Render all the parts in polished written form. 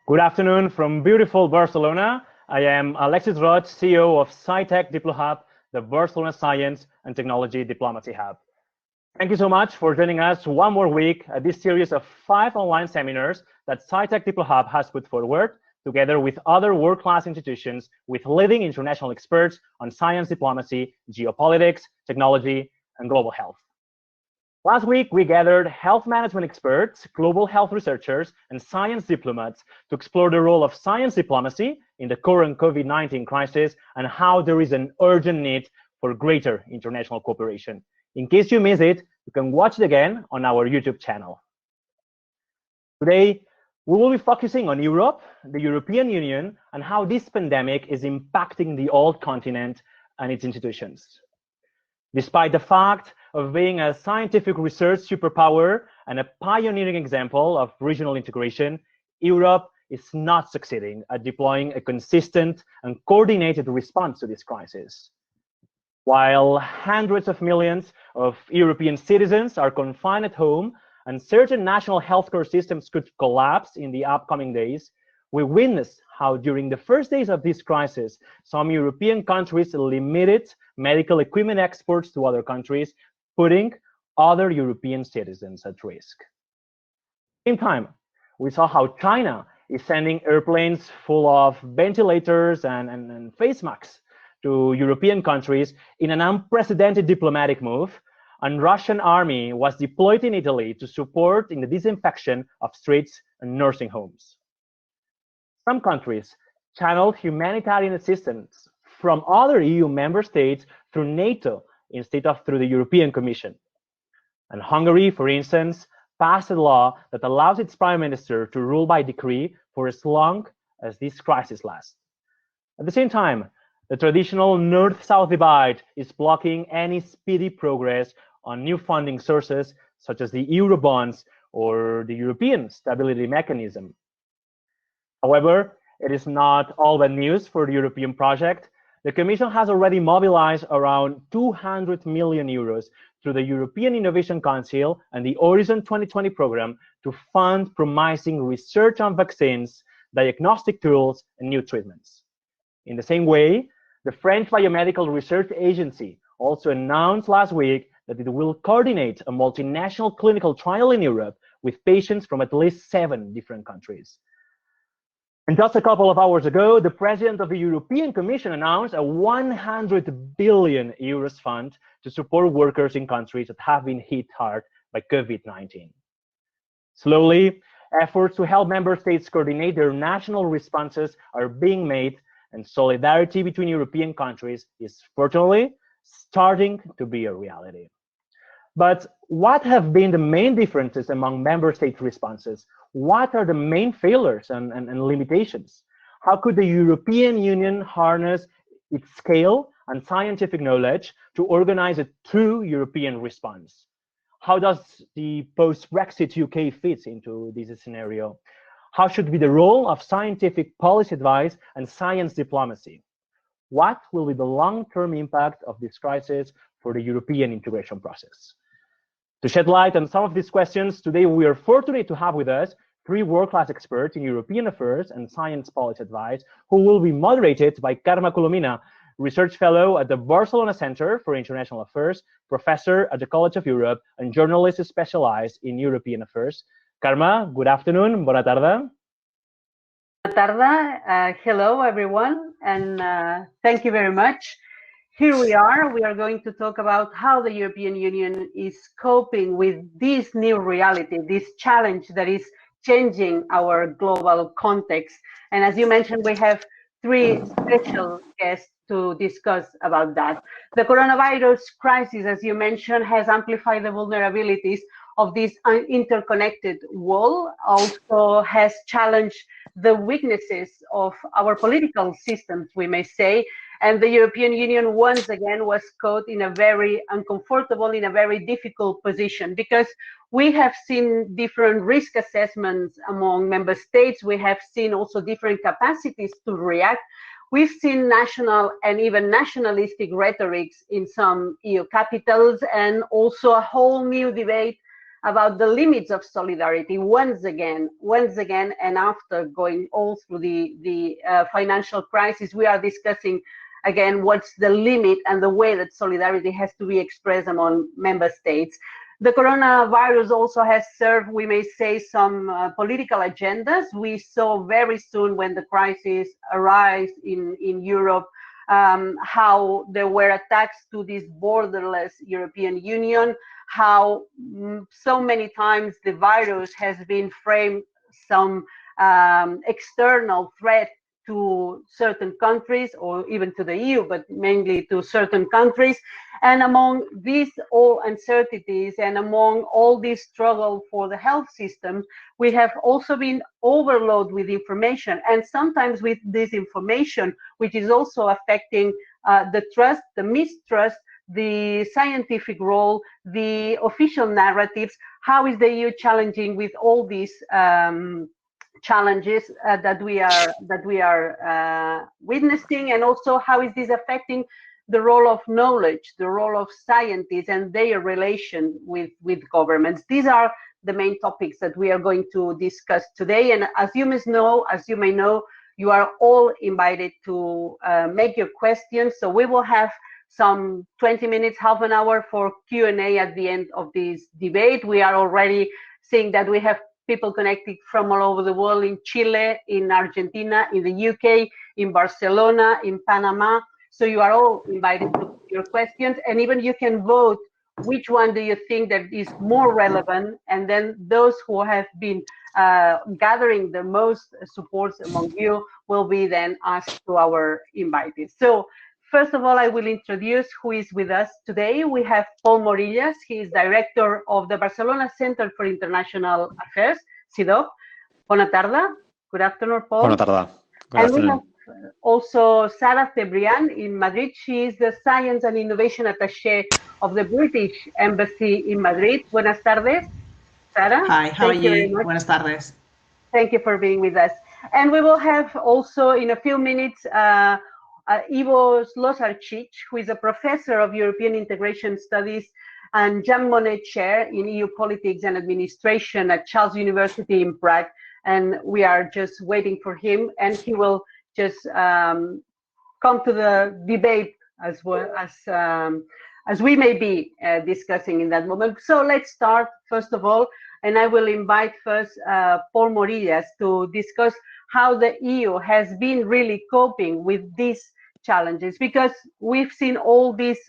Good afternoon from beautiful Barcelona. I am Alexis Roig, CEO of SciTech DiploHub, the Barcelona Science and Technology Diplomacy Hub. Thank you so much for joining us one more week at this series of 5 online seminars that SciTech DiploHub has put forward, together with other world-class institutions with leading international experts on science diplomacy, geopolitics, technology, and global health. Last week, we gathered health management experts, global health researchers, and science diplomats to explore the role of science diplomacy in the current COVID-19 crisis and how there is an urgent need for greater international cooperation. In case you missed it, you can watch it again on our YouTube channel. Today, we will be focusing on Europe, the European Union, and how this pandemic is impacting the old continent and its institutions. Despite the fact of being a scientific research superpower and a pioneering example of regional integration, Europe is not succeeding at deploying a consistent and coordinated response to this crisis. While hundreds of millions of European citizens are confined at home and certain national healthcare systems could collapse in the upcoming days, we witnessed how during the first days of this crisis, some European countries limited medical equipment exports to other countries, putting other European citizens at risk. At the same time, we saw how China is sending airplanes full of ventilators and face masks to European countries in an unprecedented diplomatic move, and Russian army was deployed in Italy to support in the disinfection of streets and nursing homes. Some countries channeled humanitarian assistance from other EU member states through NATO instead of through the European Commission. And Hungary, for instance, passed a law that allows its prime minister to rule by decree for as long as this crisis lasts. At the same time, the traditional North-South divide is blocking any speedy progress on new funding sources such as the Eurobonds or the European Stability Mechanism. However, it is not all bad news for the European project. The Commission has already mobilized around 200 million euros through the European Innovation Council and the Horizon 2020 program to fund promising research on vaccines, diagnostic tools, and new treatments. In the same way, the French Biomedical Research Agency also announced last week that it will coordinate a multinational clinical trial in Europe with patients from at least 7 different countries. And just a couple of hours ago, the President of the European Commission announced a 100 billion euros fund to support workers in countries that have been hit hard by COVID-19. Slowly, efforts to help member states coordinate their national responses are being made, and solidarity between European countries is fortunately starting to be a reality. But what have been the main differences among member state responses? What are the main failures and limitations? How could the European Union harness its scale and scientific knowledge to organize a true European response? How does the post-Brexit UK fit into this scenario? How should be the role of scientific policy advice and science diplomacy? What will be the long-term impact of this crisis for the European integration process? To shed light on some of these questions, today we are fortunate to have with us 3 world-class experts in European affairs and science policy advice, who will be moderated by Carme Colomina, Research Fellow at the Barcelona Center for International Affairs, Professor at the College of Europe, and journalist specialized in European affairs. Carme, good afternoon, bona tarda. Bona tarda, hello everyone, and thank you very much. Here we are going to talk about how the European Union is coping with this new reality, this challenge that is changing our global context. And as you mentioned, we have 3 special guests to discuss about that. The coronavirus crisis, as you mentioned, has amplified the vulnerabilities of this interconnected world, also has challenged the weaknesses of our political systems, we may say, and the European Union once again was caught in a very uncomfortable, in a very difficult position, because we have seen different risk assessments among member states. We have seen also different capacities to react. We've seen national and even nationalistic rhetorics in some EU capitals, and also a whole new debate about the limits of solidarity once again, and after going all through the financial crisis, we are discussing again what's the limit and the way that solidarity has to be expressed among member states. The coronavirus also has served, we may say, some political agendas. We saw very soon when the crisis arose in Europe how there were attacks to this borderless European Union, how so many times the virus has been framed some external threat to certain countries or even to the EU, but mainly to certain countries. And among these all uncertainties and among all this struggle for the health system, we have also been overloaded with information, and sometimes with this information, which is also affecting the trust, the mistrust, the scientific role, the official narratives. How is the EU challenging with all these challenges that we are witnessing, and also how is this affecting the role of knowledge, the role of scientists and their relation with governments? These are the main topics that we are going to discuss today. And as you may know, you are all invited to make your questions. So we will have some 20 minutes, half an hour for Q&A at the end of this debate. We are already seeing that we have people connected from all over the world, in Chile, in Argentina, in the UK, in Barcelona, in Panama. So you are all invited to put your questions, and even you can vote which one do you think that is more relevant, and then those who have been gathering the most support among you will be then asked to our invitees. So first of all, I will introduce who is with us today. We have Paul Morillas. He is director of the Barcelona Center for International Affairs, CIDOB. Bona tarda. Good afternoon, Paul. Bona tarda. Good and afternoon. We have also Sarah Cebrian in Madrid. She is the Science and Innovation Attaché of the British Embassy in Madrid. Buenas tardes, Sarah. Hi, how are you? Buenas tardes. Thank you for being with us. And we will have also in a few minutes Ivo Slosarčić, who is a professor of European Integration Studies and Jean Monnet Chair in EU Politics and Administration at Charles University in Prague. And we are just waiting for him, and he will just come to the debate as well as we may be discussing in that moment. So let's start first of all, and I will invite first Paul Morillas to discuss how the EU has been really coping with these challenges, because we've seen all these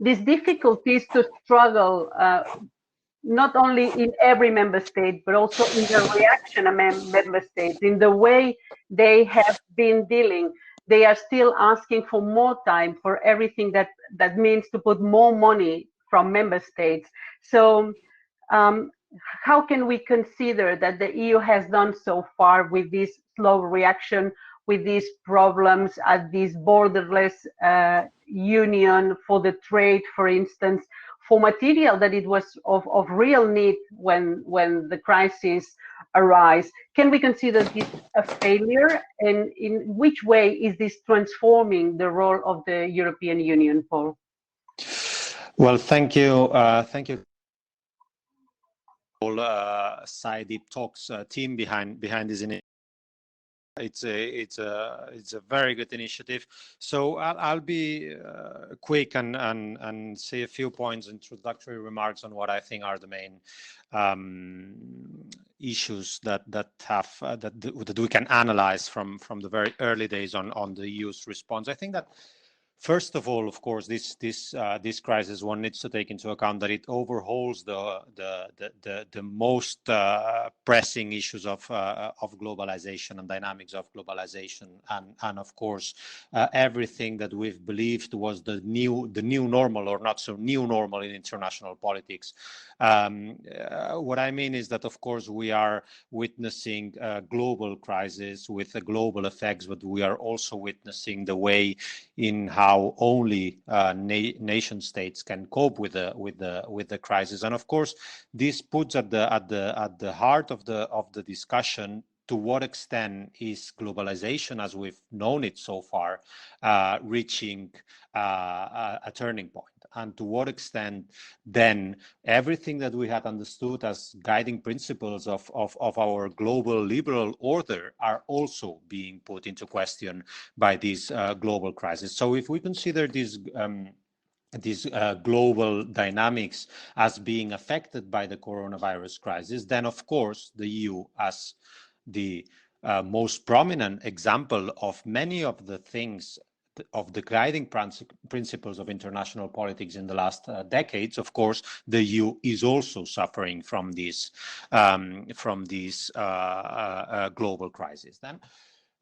difficulties to struggle not only in every member state, but also in the reaction of member states, in the way they have been dealing. They are still asking for more time for everything that means to put more money from member states. So how can we consider that the EU has done so far with this slow reaction, with these problems at this borderless union for the trade, for instance, for material that it was of real need when the crisis arose? Can we consider this a failure? And in which way is this transforming the role of the European Union, Paul? Well, thank you. Thank you. SciDip Talks team behind this initiative. It's a very good initiative. So I'll be quick and say a few points, introductory remarks on what I think are the main issues that we can analyze from the very early days on the EU's response. I think that first of all, of course, this crisis, one needs to take into account that it overhauls the most pressing issues of globalization and dynamics of globalization, and of course everything that we've believed was the new normal, or not so new normal, in international politics. What I mean is that, of course, we are witnessing a global crisis with global effects, but we are also witnessing the way in how only nation states can cope with the crisis. And of course, this puts at the heart of the discussion to what extent is globalization, as we've known it so far, reaching a turning point. and to what extent then everything that we had understood as guiding principles of our global liberal order are also being put into question by this global crisis. So if we consider these global dynamics as being affected by the coronavirus crisis, then of course the EU, as the most prominent example of many of the things of the guiding principles of international politics in the last decades, of course, the EU is also suffering from this global crisis. Then,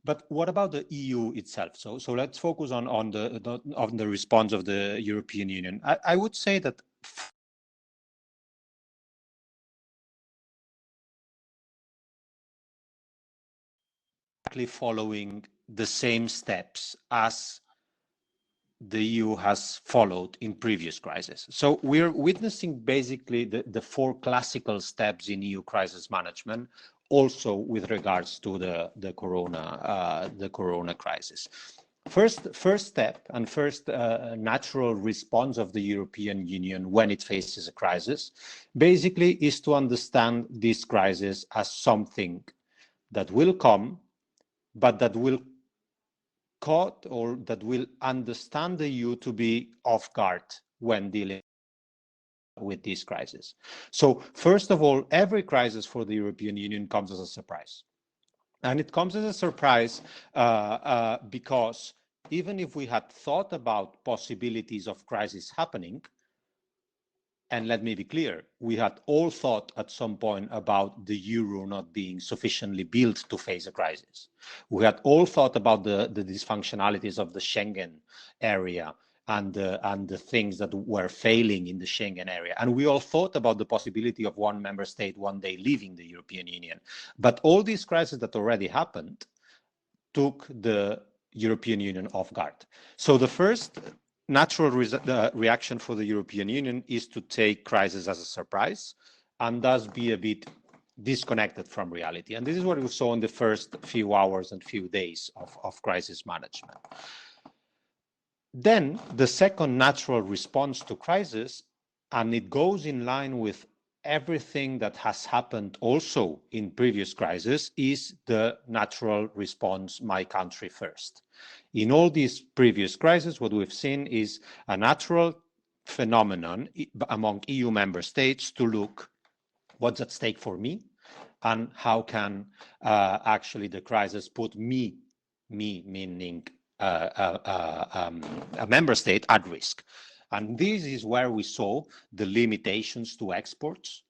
but what about the EU itself? So let's focus on the response of the European Union. I would say that following the same steps as the EU has followed in previous crises. So we're witnessing basically the four classical steps in EU crisis management, also with regards to the corona crisis. First step and first natural response of the European Union when it faces a crisis, basically is to understand this crisis as something that will come, but that will caught or that will understand the EU to be off guard when dealing with this crisis. So first of all, every crisis for the European Union comes as a surprise. And it comes as a surprise because even if we had thought about possibilities of crisis happening, and let me be clear, we had all thought at some point about the euro not being sufficiently built to face a crisis. We had all thought about the dysfunctionalities of the Schengen area and the things that were failing in the Schengen area. And we all thought about the possibility of one member state one day leaving the European Union. But all these crises that already happened took the European Union off guard. So the first natural reaction for the European Union is to take crisis as a surprise and thus be a bit disconnected from reality. And this is what we saw in the first few hours and few days of crisis management. Then the second natural response to crisis, and it goes in line with everything that has happened also in previous crises, is the natural response, my country first. In all these previous crises, what we've seen is a natural phenomenon among EU member states to look what's at stake for me and how can actually the crisis put me meaning a member state at risk. And this is where we saw the limitations to exports,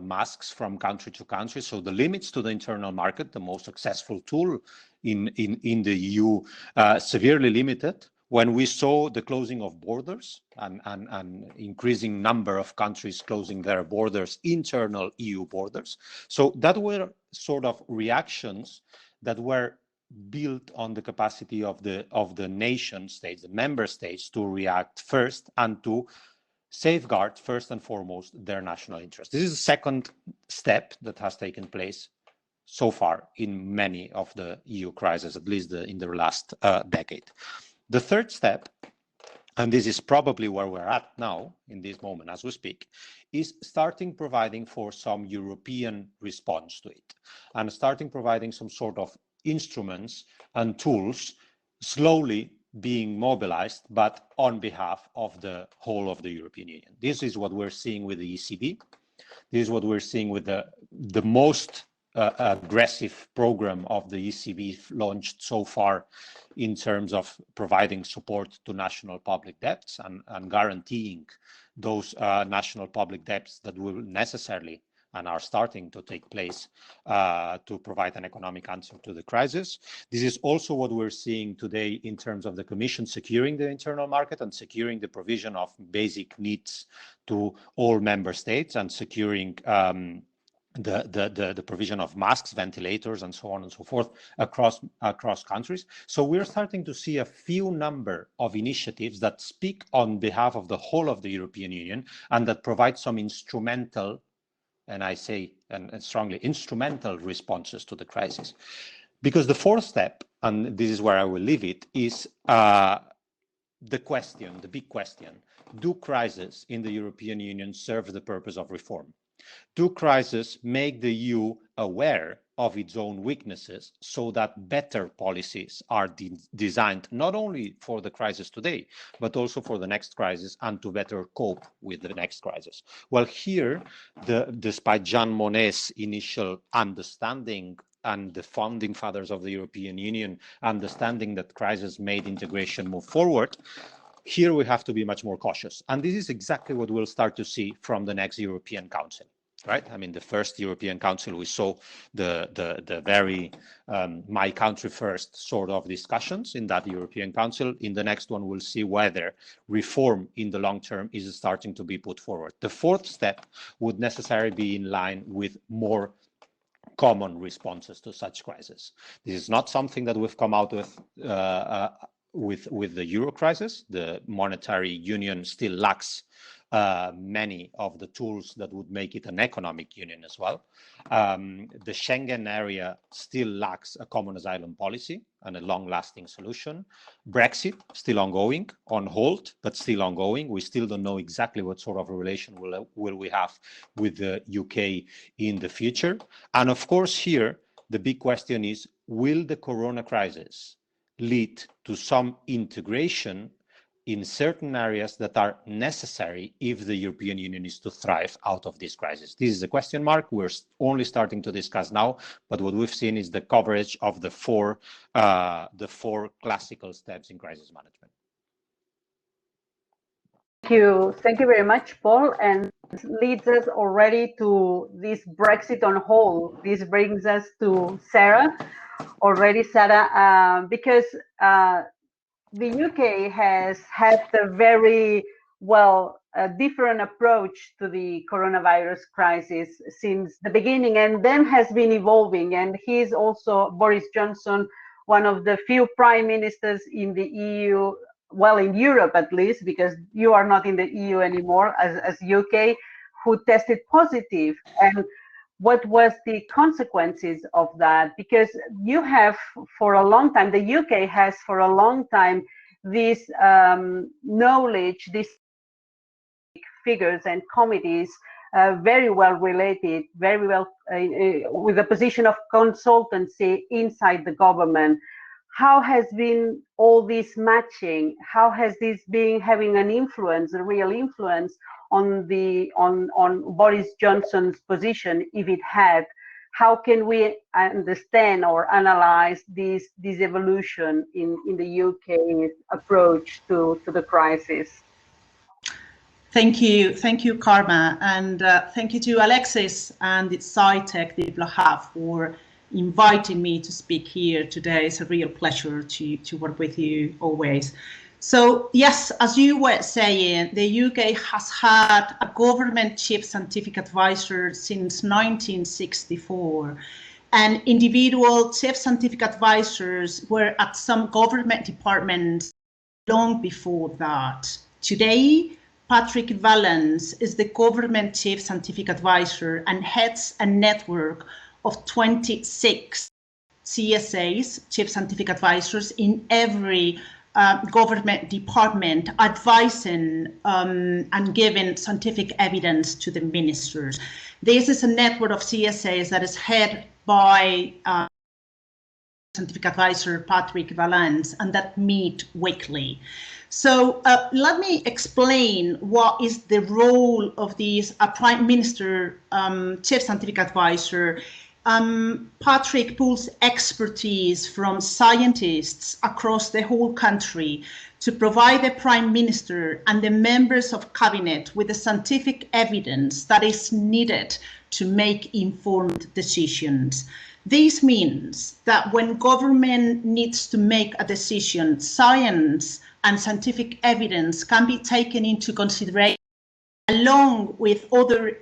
masks from country to country. So the limits to the internal market, the most successful tool in the EU, severely limited. When we saw the closing of borders and increasing number of countries closing their borders, internal EU borders. So that were sort of reactions that were built on the capacity of the nation states, the member states, to react first and to safeguard first and foremost their national interest. This is the second step that has taken place so far in many of the EU crises, at least in the last decade. The third step, and this is probably where we're at now in this moment as we speak, is starting providing for some European response to it and starting providing some sort of instruments and tools slowly being mobilized, but on behalf of the whole of the European Union. This is what we're seeing with the ECB. This is what we're seeing with the most aggressive program of the ECB launched so far in terms of providing support to national public debts and guaranteeing those national public debts that will necessarily and are starting to take place to provide an economic answer to the crisis. This is also what we're seeing today in terms of the Commission securing the internal market and securing the provision of basic needs to all member states and securing the provision of masks, ventilators, and so on and so forth across countries. So we're starting to see a few number of initiatives that speak on behalf of the whole of the European Union and that provide some instrumental, and I say and strongly instrumental, responses to the crisis. Because the fourth step, and this is where I will leave it, is the big question, do crises in the European Union serve the purpose of reform? Do crises make the EU aware of its own weaknesses so that better policies are designed not only for the crisis today, but also for the next crisis and to better cope with the next crisis? Well, here, despite Jean Monnet's initial understanding and the founding fathers of the European Union understanding that crisis made integration move forward, here we have to be much more cautious. And this is exactly what we'll start to see from the next European Council. Right? I mean, the first European Council, we saw the very my country first sort of discussions in that European Council. In the next one, we'll see whether reform in the long term is starting to be put forward. The fourth step would necessarily be in line with more common responses to such crises. This is not something that we've come out with the Euro crisis. The monetary union still lacks many of the tools that would make it an economic union as well. The Schengen area still lacks a common asylum policy and a long-lasting solution. Brexit, still ongoing, on hold, but still ongoing. We still don't know exactly what sort of a relation will we have with the UK in the future. And of course here, the big question is, will the corona crisis lead to some integration in certain areas that are necessary if the European Union is to thrive out of this crisis? This is a question mark. We're only starting to discuss now, but what we've seen is the coverage of the four classical steps in crisis management. Thank you very much, Paul. And this leads us already to this Brexit on hold. This brings us to Sarah. Already, Sarah, because the UK has had a very different approach to the coronavirus crisis since the beginning, and then has been evolving. And he's also, Boris Johnson, one of the few prime ministers in the EU, well, in Europe at least, because you are not in the EU anymore as UK, who tested positive. And what was the consequences of that? Because you have for a long time, the UK has for a long time, this knowledge, these figures and committees, very well related, very well with a position of consultancy inside the government. How has been all this matching? How has this been having an influence, a real influence on Boris Johnson's position, if it had? How can we understand or analyze this evolution in the UK's approach to the crisis? Thank you, Karma, and thank you to Alexis and its SciTech DiploHub for inviting me to speak here today. It's a real pleasure to work with you always. So yes, as you were saying, the UK has had a government chief scientific advisor since 1964, and individual chief scientific advisors were at some government departments long before that. Today, Patrick Vallance is the government chief scientific advisor and heads a network of 26 CSAs, chief scientific advisors, in every government department, advising and giving scientific evidence to the ministers. This is a network of CSAs that is headed by scientific advisor Patrick Vallance, and that meet weekly. So let me explain what is the role of this Prime Minister Chief Scientific Advisor. Patrick pulls expertise from scientists across the whole country to provide the Prime Minister and the members of Cabinet with the scientific evidence that is needed to make informed decisions. This means that when government needs to make a decision, science and scientific evidence can be taken into consideration, along with other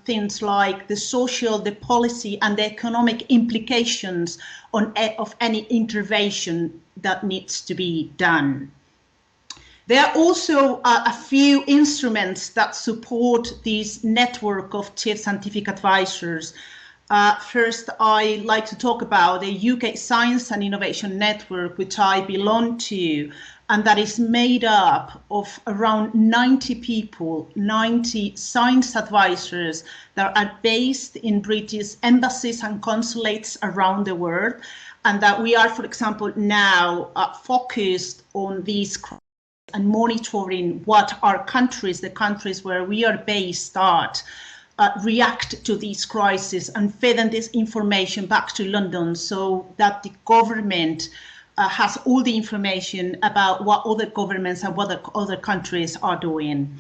things like the social, the policy, and the economic implications of any intervention that needs to be done. There are also a few instruments that support this network of chief scientific advisors. First, I like to talk about the UK Science and Innovation Network, which I belong to. and that is made up of around 90 people, 90 science advisors that are based in British embassies and consulates around the world, and that we are, for example, now focused on these and monitoring what our countries, the countries where we are based at, react to these crises and feeding this information back to London so that the government has all the information about what other governments and what other countries are doing.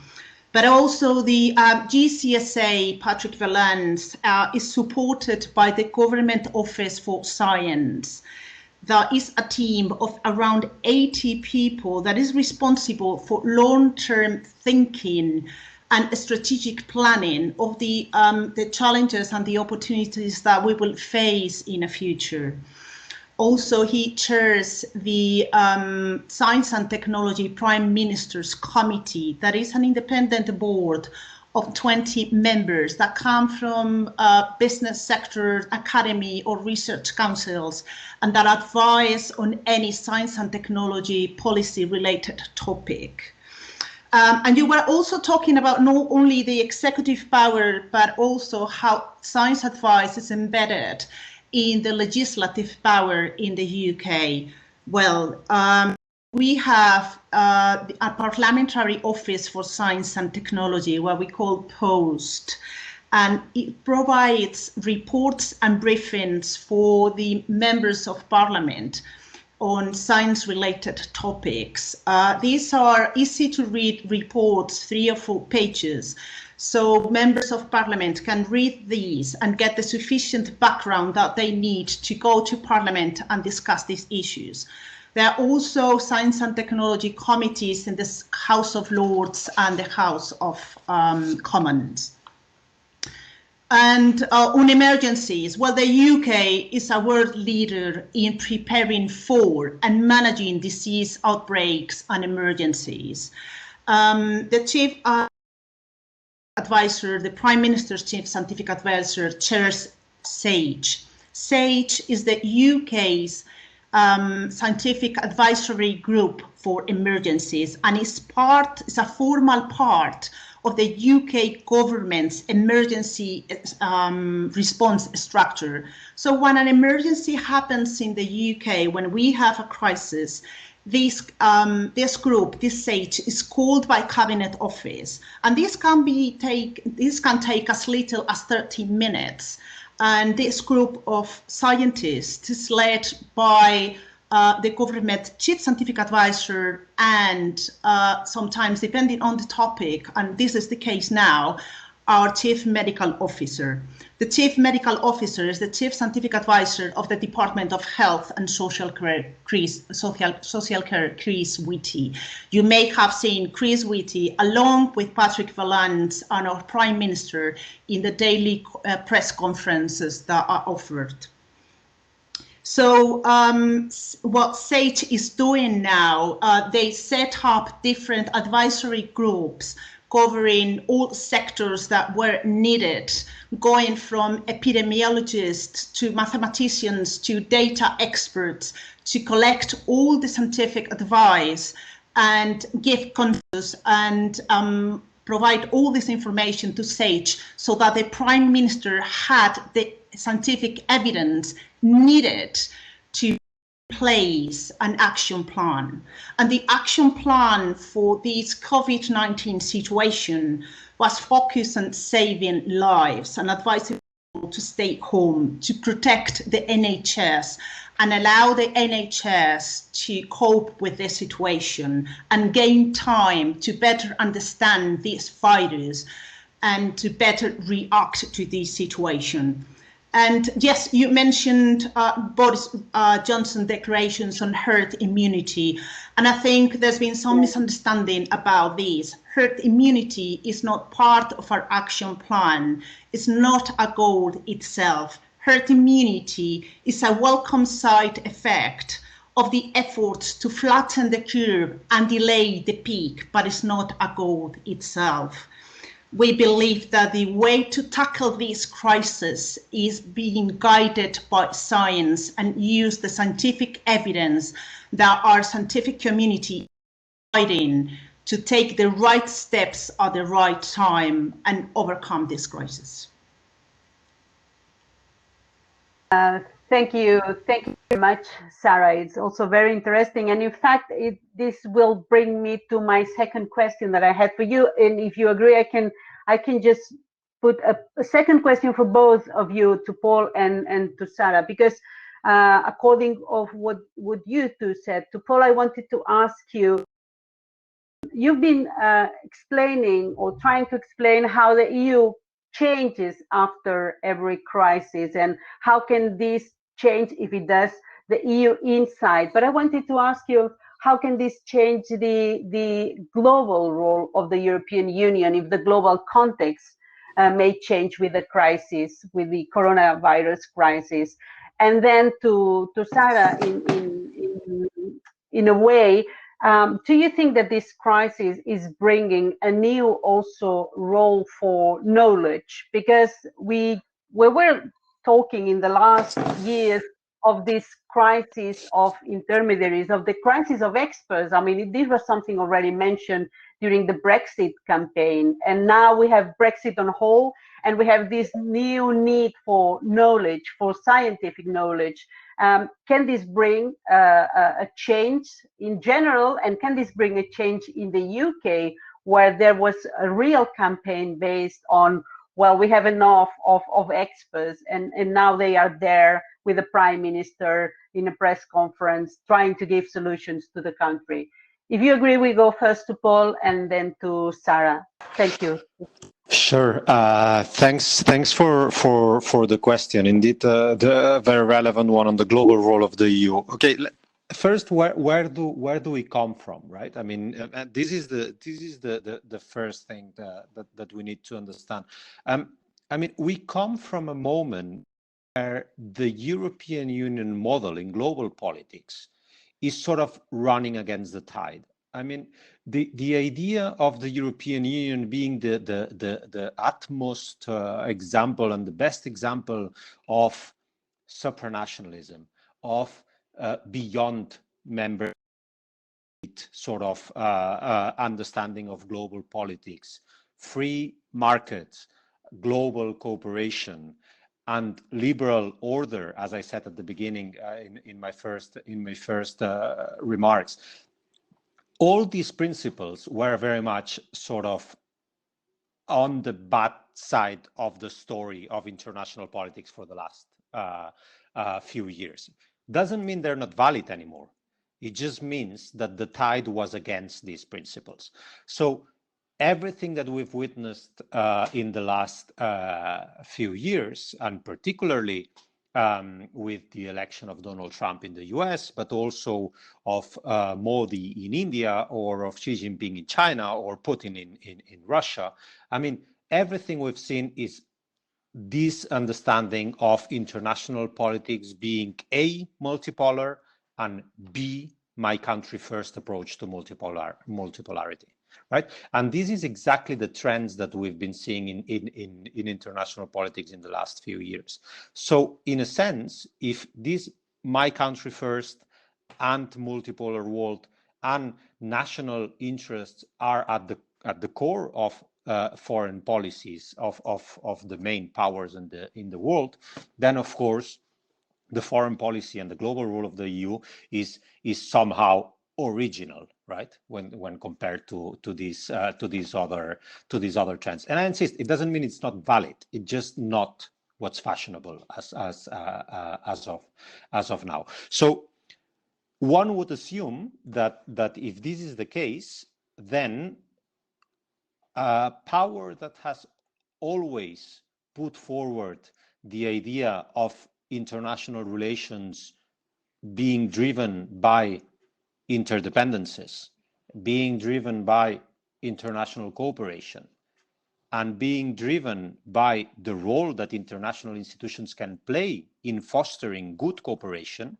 But also the GCSA, Patrick Vallance, is supported by the Government Office for Science. There is a team of around 80 people that is responsible for long-term thinking and strategic planning of the challenges and the opportunities that we will face in the future. Also, he chairs the Science and Technology Prime Minister's Committee, that is an independent board of 20 members that come from business sector, academy or research councils, and that advise on any science and technology policy related topic. And you were also talking about not only the executive power, but also how science advice is embedded in the legislative power in the UK. Well, we have a Parliamentary Office for Science and Technology, what we call POST, and it provides reports and briefings for the members of Parliament on science-related topics. These are easy to read reports, 3 or 4 pages. So members of Parliament can read these and get the sufficient background that they need to go to Parliament and discuss these issues. There are also science and technology committees in the House of Lords and the House of Commons. And on emergencies, well, the UK is a world leader in preparing for and managing disease outbreaks and emergencies. The chief advisor, the Prime Minister's chief scientific advisor, chairs SAGE. SAGE is the UK's scientific advisory group for emergencies, and is a formal part of the UK government's emergency response structure. So when an emergency happens in the UK, when we have a crisis, this group, this SAGE, is called by Cabinet Office, and this can take as little as 30 minutes. And this group of scientists is led by the government chief scientific advisor and sometimes, depending on the topic, and this is the case now, our chief medical officer. The chief medical officer is the chief scientific advisor of the Department of Health and Social Care, Chris Whitty. You may have seen Chris Whitty along with Patrick Vallance and our Prime Minister in the daily press conferences that are offered. So what SAGE is doing now, they set up different advisory groups covering all sectors that were needed, going from epidemiologists to mathematicians to data experts, to collect all the scientific advice and give consensus and provide all this information to SAGE so that the Prime Minister had the scientific evidence needed to place an action plan. And the action plan for this COVID-19 situation was focused on saving lives and advising people to stay home, to protect the NHS and allow the NHS to cope with the situation and gain time to better understand this virus and to better react to this situation. And yes, you mentioned Boris Johnson declarations on herd immunity. And I think there's been some misunderstanding about this. Herd immunity is not part of our action plan. It's not a goal itself. Herd immunity is a welcome side effect of the efforts to flatten the curve and delay the peak, but it's not a goal itself. We believe that the way to tackle this crisis is being guided by science and use the scientific evidence that our scientific community deciding to take the right steps at the right time and overcome this crisis? Thank you very much, Sarah. It's also very interesting, and in fact, this will bring me to my second question that I had for you. And if you agree, I can just put a second question for both of you, to Paul and to Sarah, because according of what you two said, to Paul, I wanted to ask you. You've been explaining or trying to explain how the EU changes after every crisis, and how can this change, if it does, the EU inside. But I wanted to ask you, how can this change the global role of the European Union if the global context may change with the crisis, with the coronavirus crisis? And then to Sarah, in a way, do you think that this crisis is bringing a new also role for knowledge? Because we were talking in the last years of this crisis of intermediaries, of the crisis of experts. I mean, this was something already mentioned during the Brexit campaign. And now we have Brexit on hold, and we have this new need for knowledge, for scientific knowledge. Can this bring a change in general, and can this bring a change in the UK, where there was a real campaign based on, well, we have enough of experts, and now they are there with the Prime Minister in a press conference trying to give solutions to the country? If you agree, we go first to Paul and then to Sarah. Thank you. Sure. Thanks for the question. Indeed, the very relevant one on the global role of the EU. Okay. First, where do we come from, right? I mean, this is the first thing that we need to understand. I mean, we come from a moment where the European Union model in global politics is sort of running against the tide. I mean, the idea of the European Union being the utmost example and the best example of supranationalism, of beyond member sort of understanding of global politics, free markets, global cooperation, and liberal order, as I said at the beginning in my first remarks. All these principles were very much sort of on the bad side of the story of international politics for the last few years. Doesn't mean they're not valid anymore. It just means that the tide was against these principles. So everything that we've witnessed in the last few years, and particularly with the election of Donald Trump in the US, but also of Modi in India, or of Xi Jinping in China, or Putin in Russia. I mean, everything we've seen is this understanding of international politics being A, multipolar, and B, my country first approach to multipolarity. Right, and this is exactly the trends that we've been seeing in international politics in the last few years. So, in a sense, if this my country first and multipolar world and national interests are at the core of foreign policies of the main powers in the world, then of course the foreign policy and the global role of the EU is somehow original, right? When compared to these other trends. And I insist, it doesn't mean it's not valid. It's just not what's fashionable as of now. So one would assume that if this is the case, then power that has always put forward the idea of international relations being driven by interdependencies, being driven by international cooperation, and being driven by the role that international institutions can play in fostering good cooperation,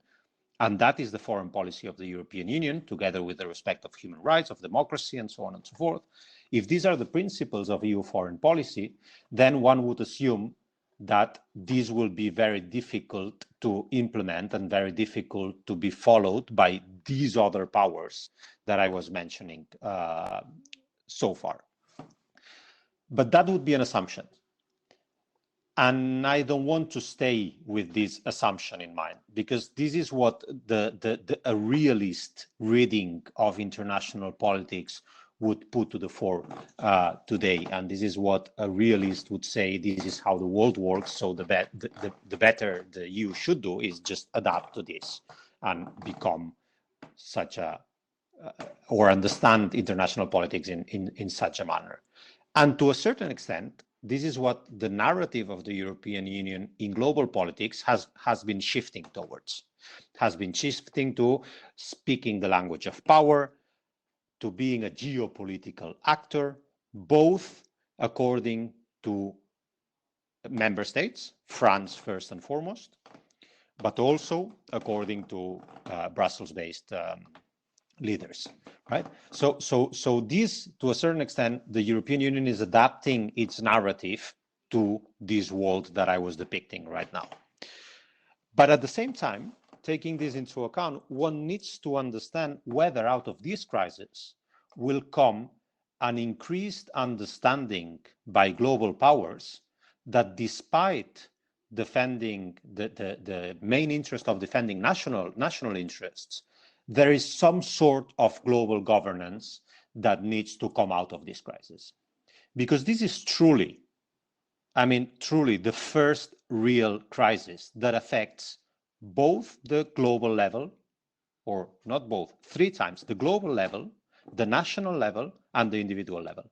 and that is the foreign policy of the European Union, together with the respect of human rights, of democracy, and so on and so forth. If these are the principles of EU foreign policy, then one would assume that this will be very difficult to implement and very difficult to be followed by these other powers that I was mentioning so far. But that would be an assumption. And I don't want to stay with this assumption in mind, because this is what a realist reading of international politics would put to the fore today. And this is what a realist would say, this is how the world works, so the better the EU should do is just adapt to this and become such a, or understand international politics in such a manner. And to a certain extent, this is what the narrative of the European Union in global politics has been shifting towards, has been shifting to speaking the language of power, to being a geopolitical actor, both according to member states, France first and foremost, but also according to Brussels-based leaders, right? So this, to a certain extent, the European Union is adapting its narrative to this world that I was depicting right now. But at the same time, taking this into account, one needs to understand whether out of this crisis will come an increased understanding by global powers that despite defending the main interest of defending national interests, there is some sort of global governance that needs to come out of this crisis. Because this is truly, I mean, truly the first real crisis that affects both the global level, or not both, 3 times, the global level, the national level, and the individual level.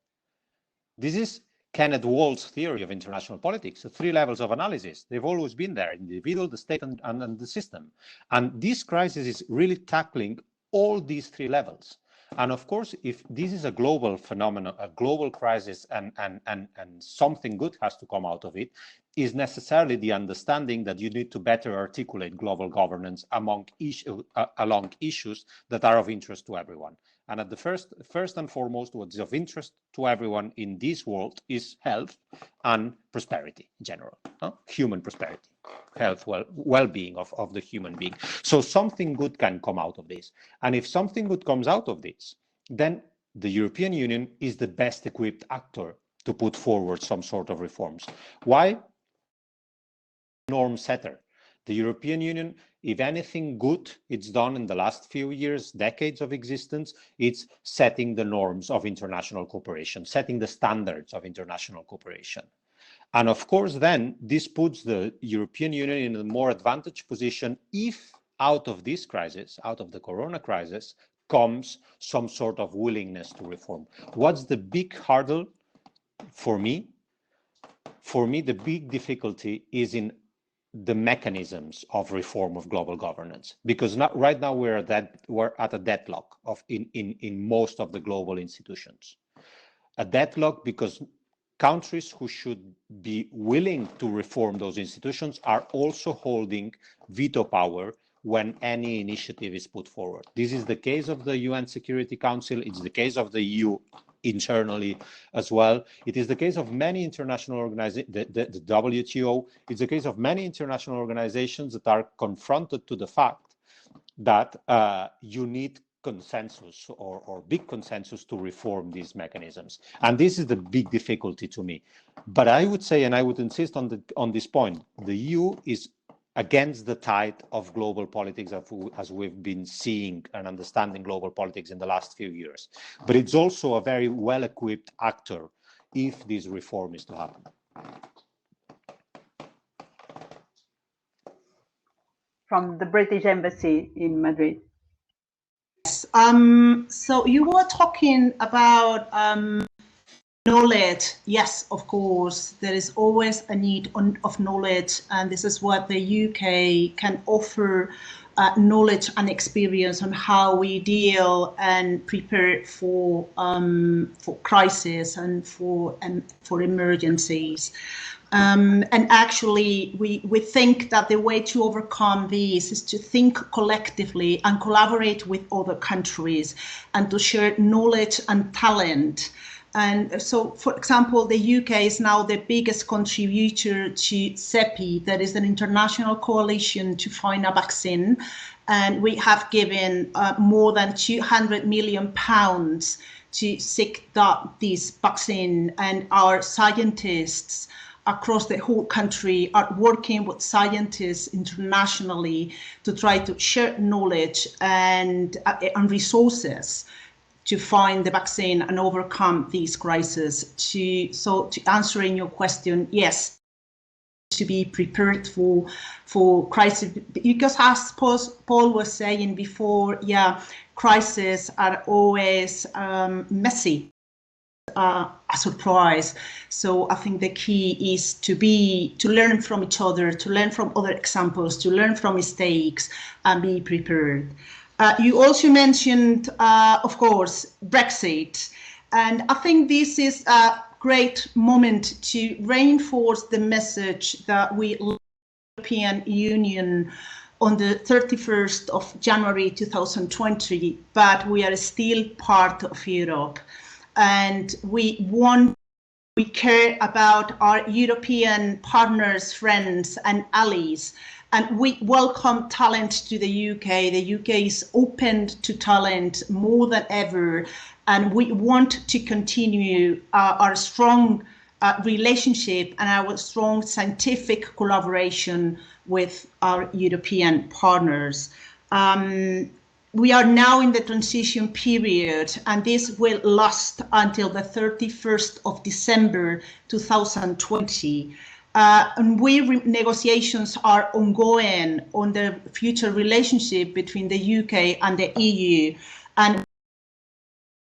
This is Kenneth Walt's theory of international politics, the 3 levels of analysis. They've always been there, individual, the state, and the system. And this crisis is really tackling all these 3 levels. And of course, if this is a global phenomenon, a global crisis, and something good has to come out of it, is necessarily the understanding that you need to better articulate global governance along issues that are of interest to everyone. And at the first and foremost, what is of interest to everyone in this world is health and prosperity in general, human prosperity, health, well-being of the human being. So something good can come out of this. And if something good comes out of this, then the European Union is the best equipped actor to put forward some sort of reforms. Why? Norm setter. The European Union, if anything good it's done in the last few years, decades of existence, it's setting the norms of international cooperation, setting the standards of international cooperation. And of course, then this puts the European Union in a more advantaged position if out of this crisis, out of the corona crisis, comes some sort of willingness to reform. What's the big hurdle for me? For me, the big difficulty is in the mechanisms of reform of global governance, because right now we're at a deadlock in most of the global institutions. A deadlock because countries who should be willing to reform those institutions are also holding veto power when any initiative is put forward. This is the case of the UN Security Council. It's the case of the EU internally as well. It is the case of many international organizations, the WTO. It's the case of many international organizations that are confronted to the fact that you need consensus or big consensus to reform these mechanisms. And this is the big difficulty to me. But I would say, and I would insist on this point, the EU is against the tide of global politics as we've been seeing and understanding global politics in the last few years. But it's also a very well-equipped actor if this reform is to happen. From the British Embassy in Madrid. Yes. So you were talking about knowledge. Yes, of course, there is always a need of knowledge, and this is what the UK can offer, knowledge and experience on how we deal and prepare for crisis and for emergencies. And actually, we think that the way to overcome this is to think collectively and collaborate with other countries and to share knowledge and talent And so, for example, the UK is now the biggest contributor to CEPI, that is an international coalition to find a vaccine. And we have given more than £200 million to seek this vaccine. And our scientists across the whole country are working with scientists internationally to try to share knowledge and resources to find the vaccine and overcome these crises. So to answering your question, yes, to be prepared for crisis, because as Paul was saying before, yeah, crises are always messy, a surprise. So I think the key is to learn from each other, to learn from other examples, to learn from mistakes and be prepared. You also mentioned, of course, Brexit. And I think this is a great moment to reinforce the message that we, European Union, on the 31st of January 2020, but we are still part of Europe. And we care about our European partners, friends, and allies. And we welcome talent to the UK. The UK is open to talent more than ever. And we want to continue our strong relationship and our strong scientific collaboration with our European partners. We are now in the transition period, and this will last until the 31st of December 2020. And negotiations are ongoing on the future relationship between the UK and the EU, and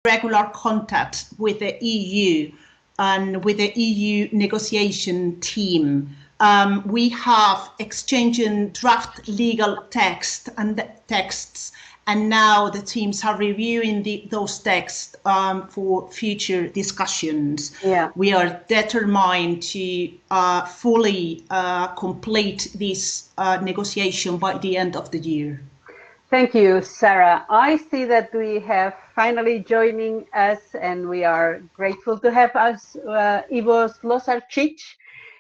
regular contact with the EU and with the EU negotiation team. We have exchanging draft legal texts, and now the teams are reviewing those texts for future discussions. Yeah. We are determined to fully complete this negotiation by the end of the year. Thank you, Sarah. I see that we have finally joining us, and we are grateful to have us Ivo Slosarčić.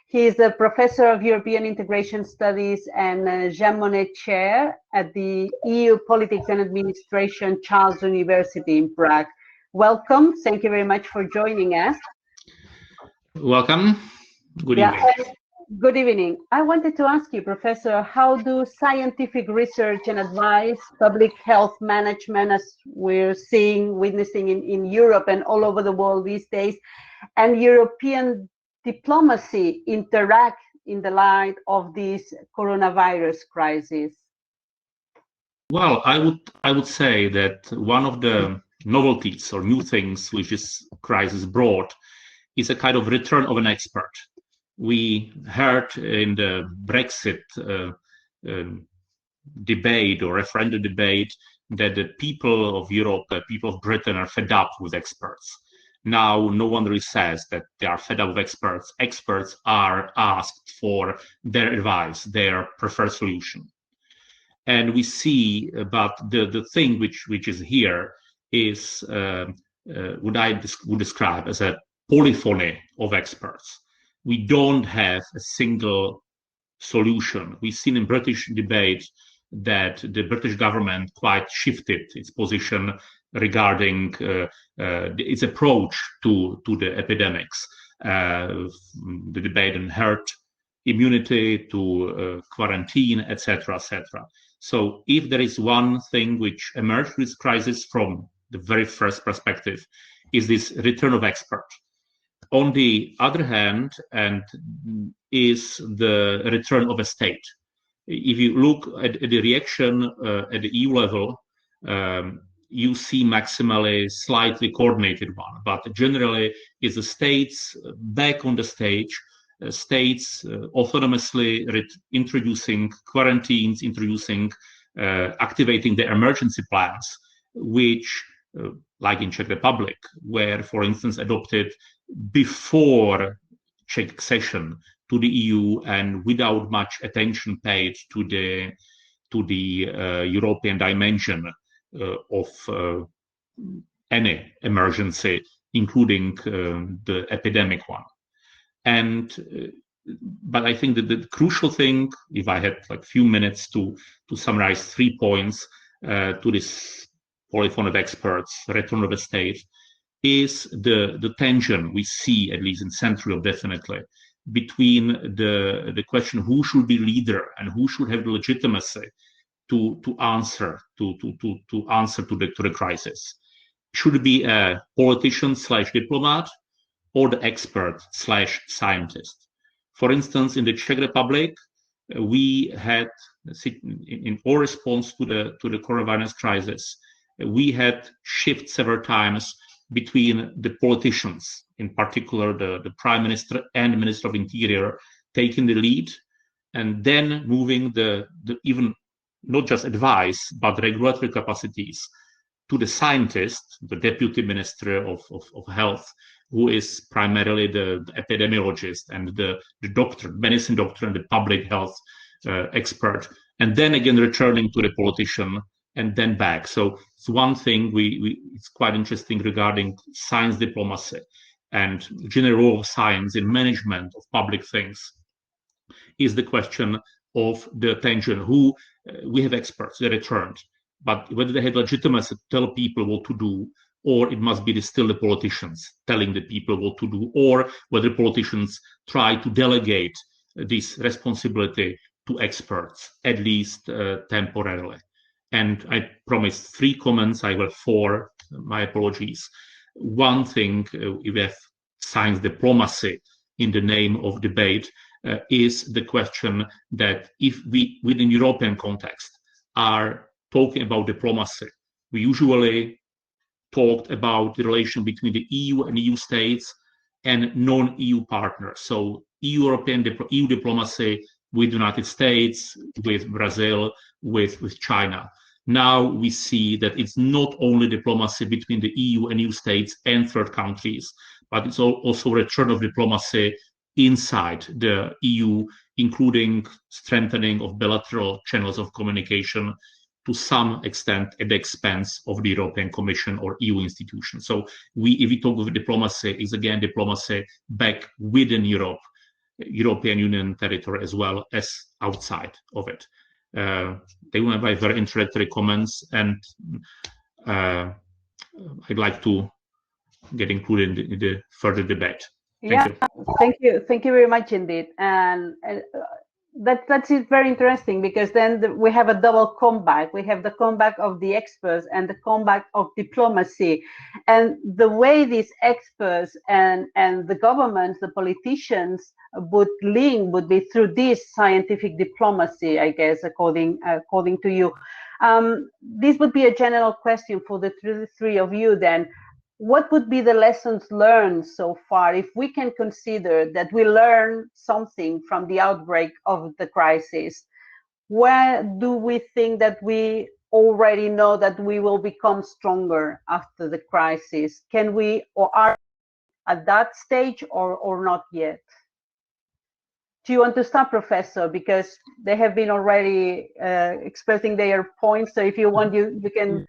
He is a professor of European Integration Studies and Jean Monnet Chair at the EU Politics and Administration Charles University in Prague. Welcome. Thank you very much for joining us. Welcome. Good evening. Good evening. I wanted to ask you, Professor, how do scientific research and advice, public health management, as we're witnessing in Europe and all over the world these days, and European diplomacy interact in the light of this coronavirus crisis? Well, I would say that one of the novelties or new things which this crisis brought is a kind of return of an expert. We heard in the Brexit debate or referendum debate that the people of Europe, the people of Britain are fed up with experts. Now, no one really says that they are fed up with experts. Experts are asked for their advice, their preferred solution. And we see, but the thing which is here is what I would describe as a polyphony of experts. We don't have a single solution. We've seen in British debate that the British government quite shifted its position regarding its approach to the epidemics, the debate on herd immunity, to quarantine, etc., etc. So if there is one thing which emerged with this crisis from the very first perspective, is this return of expert. On the other hand, and is the return of a state. If you look at the reaction at the EU level, you see maximally slightly coordinated one, but generally is the states back on the stage, states autonomously introducing quarantines, activating the emergency plans, which, like in Czech Republic, were, for instance, adopted before Czech accession to the EU and without much attention paid to the European dimension of any emergency including the epidemic one. And but I think that the crucial thing, if I had like few minutes to summarize 3 points to this polyphony of experts, return of the state, is the tension we see, at least in Central Europe, definitely, between the question who should be leader and who should have the legitimacy to answer to the crisis. Should it be a politician / diplomat or the expert / scientist? For instance, in the Czech Republic, we had, in our response to the coronavirus crisis, we had shift several times between the politicians, in particular the Prime Minister and Minister of Interior, taking the lead, and then moving the even not just advice, but regulatory capacities to the scientist, the Deputy Minister of Health, who is primarily the epidemiologist and the doctor, medicine doctor, and the public health expert, and then again returning to the politician and then back. So it's one thing it's quite interesting regarding science diplomacy and general role of science in management of public things is the question of the tension. Who we have experts, they returned, but whether they have legitimacy to tell people what to do, or it must be still the politicians telling the people what to do, or whether politicians try to delegate this responsibility to experts, at least temporarily. And I promised 3 comments. I have 4. My apologies. One thing, if we have science diplomacy in the name of debate, is the question that if we, within European context, are talking about diplomacy, we usually talked about the relation between the EU and EU states and non-EU partners. So EU diplomacy with the United States, with Brazil, with China. Now we see that it's not only diplomacy between the EU and EU states and third countries, but it's also a return of diplomacy inside the EU, including strengthening of bilateral channels of communication to some extent at the expense of the European Commission or EU institutions. So if we talk of diplomacy, it's again diplomacy back within Europe, European Union territory, as well as outside of it. They will have very introductory comments, and I'd like to get included in the further debate. Thank you very much indeed. And that's very interesting, because then we have a double comeback. We have the comeback of the experts and the comeback of diplomacy. And the way these experts and the governments, the politicians would link would be through this scientific diplomacy, I guess, according to you. This would be a general question for the three of you then. What would be the lessons learned so far, if we can consider that we learned something from the outbreak of the crisis? Where do we think that we already know that we will become stronger after the crisis? Can we, or are we at that stage, or not yet? Do you want to start, Professor? Because they have been already expressing their points. So if you want, you can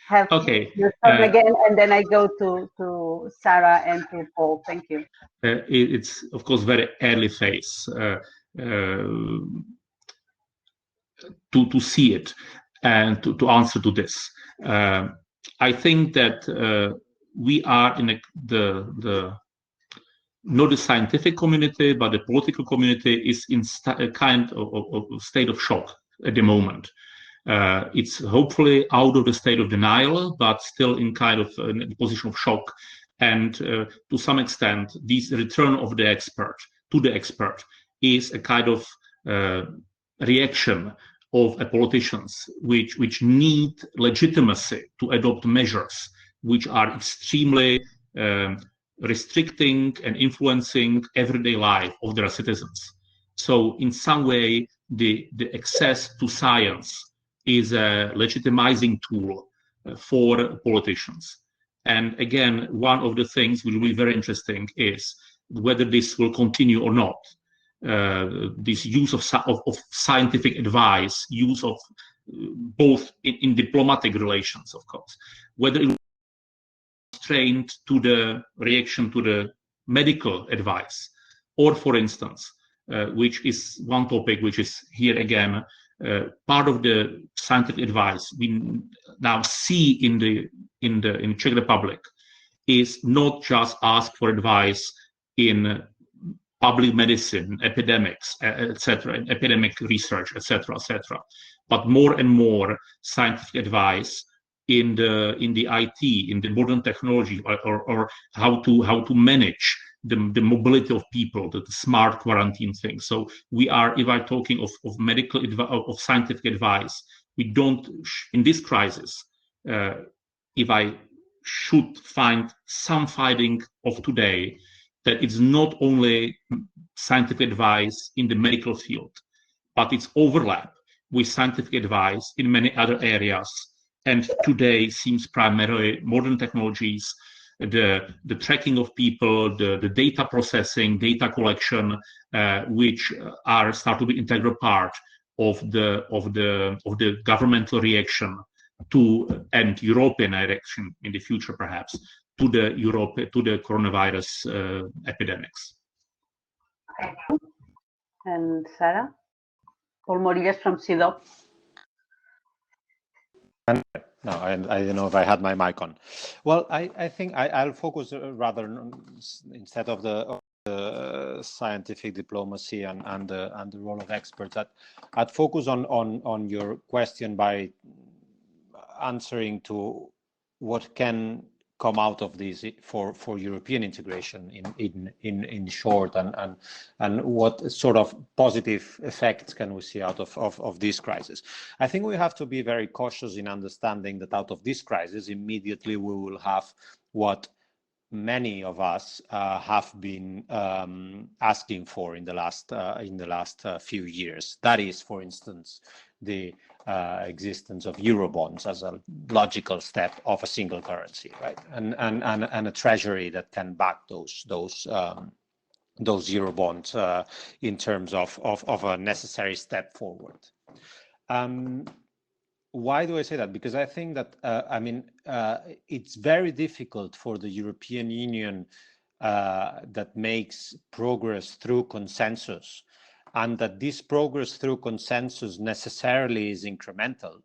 have your turn again, and then I go to Sarah and to Paul. Thank you. It's of course very early phase to see it and to answer to this. I think that we are in not the scientific community, but the political community is in a kind of state of shock at the moment. It's hopefully out of the state of denial, but still in kind of a position of shock. And to some extent, this return of the expert to the expert is a kind of reaction of politicians which need legitimacy to adopt measures which are extremely restricting and influencing everyday life of their citizens. So in some way, the access to science is a legitimizing tool for politicians. And again, one of the things which will be very interesting is whether this will continue or not. This use of scientific advice, use of both in diplomatic relations, of course, whether it will constrained to the reaction to the medical advice, or for instance, which is one topic which is here again part of the scientific advice we now see in Czech Republic is not just ask for advice in public medicine, epidemics, etc., epidemic research, etc., but more and more scientific advice in the IT, in the modern technology, or how to manage the mobility of people, the smart quarantine thing. So we are, if I'm talking of medical of scientific advice, we don't in this crisis. If I should find some finding of today, that it's not only scientific advice in the medical field, but it's overlap with scientific advice in many other areas. And today seems primarily modern technologies, the tracking of people, the data processing, data collection, which start to be integral part of the governmental reaction to, and European direction in the future perhaps, to the coronavirus epidemics. And Sarah? Paul Morillas from CIDOP. No, I don't know if I had my mic on. Well, I think I'll focus rather instead of the scientific diplomacy and the role of experts. I'd focus on your question by answering to what can come out of this for European integration in short, and what sort of positive effects can we see out of this crisis. I think we have to be very cautious in understanding that out of this crisis immediately we will have what many of us have been asking for in the last few years. That is, for instance, the existence of Eurobonds as a logical step of a single currency, right? And a treasury that can back those Eurobonds in terms of a necessary step forward. Why do I say that? Because I think that it's very difficult for the European Union that makes progress through consensus, and that this progress through consensus necessarily is incremental,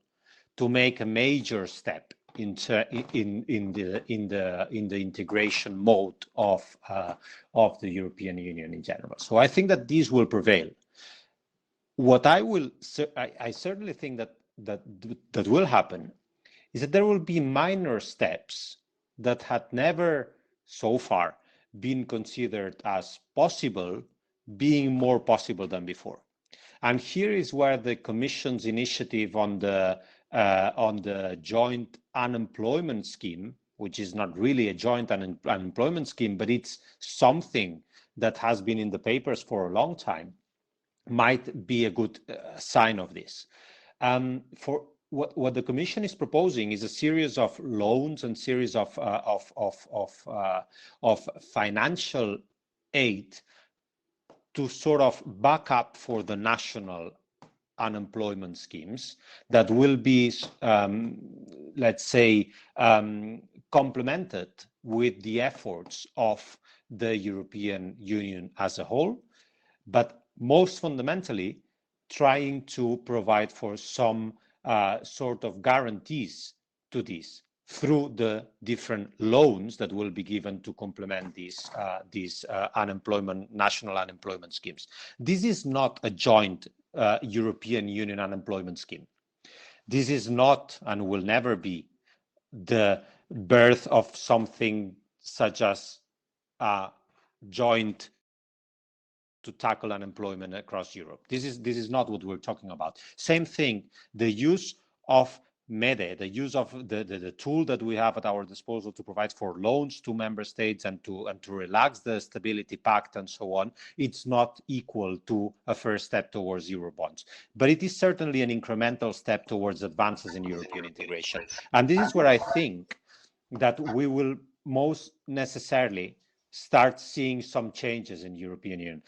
to make a major step in the integration mode of the European Union in general. So I think that these will prevail. What I certainly think that will happen is that there will be minor steps that had never so far been considered as possible being more possible than before. And here is where the Commission's initiative on the joint unemployment scheme, which is not really a joint unemployment scheme, but it's something that has been in the papers for a long time, might be a good sign of this. For what the Commission is proposing is a series of loans and series of financial aid to sort of back up for the national unemployment schemes that will be, let's say, complemented with the efforts of the European Union as a whole, but most fundamentally trying to provide for some sort of guarantees to this through the different loans that will be given to complement these national unemployment schemes. This is not a joint European Union unemployment scheme. This is not and will never be the birth of something such as a joint to tackle unemployment across Europe. This is not what we're talking about. Same thing, the use of MEDE, the use of the tool that we have at our disposal to provide for loans to member states and to relax the stability pact and so on, it's not equal to a first step towards Eurobonds. But it is certainly an incremental step towards advances in European integration. And this is where I think that we will most necessarily start seeing some changes in the European Union.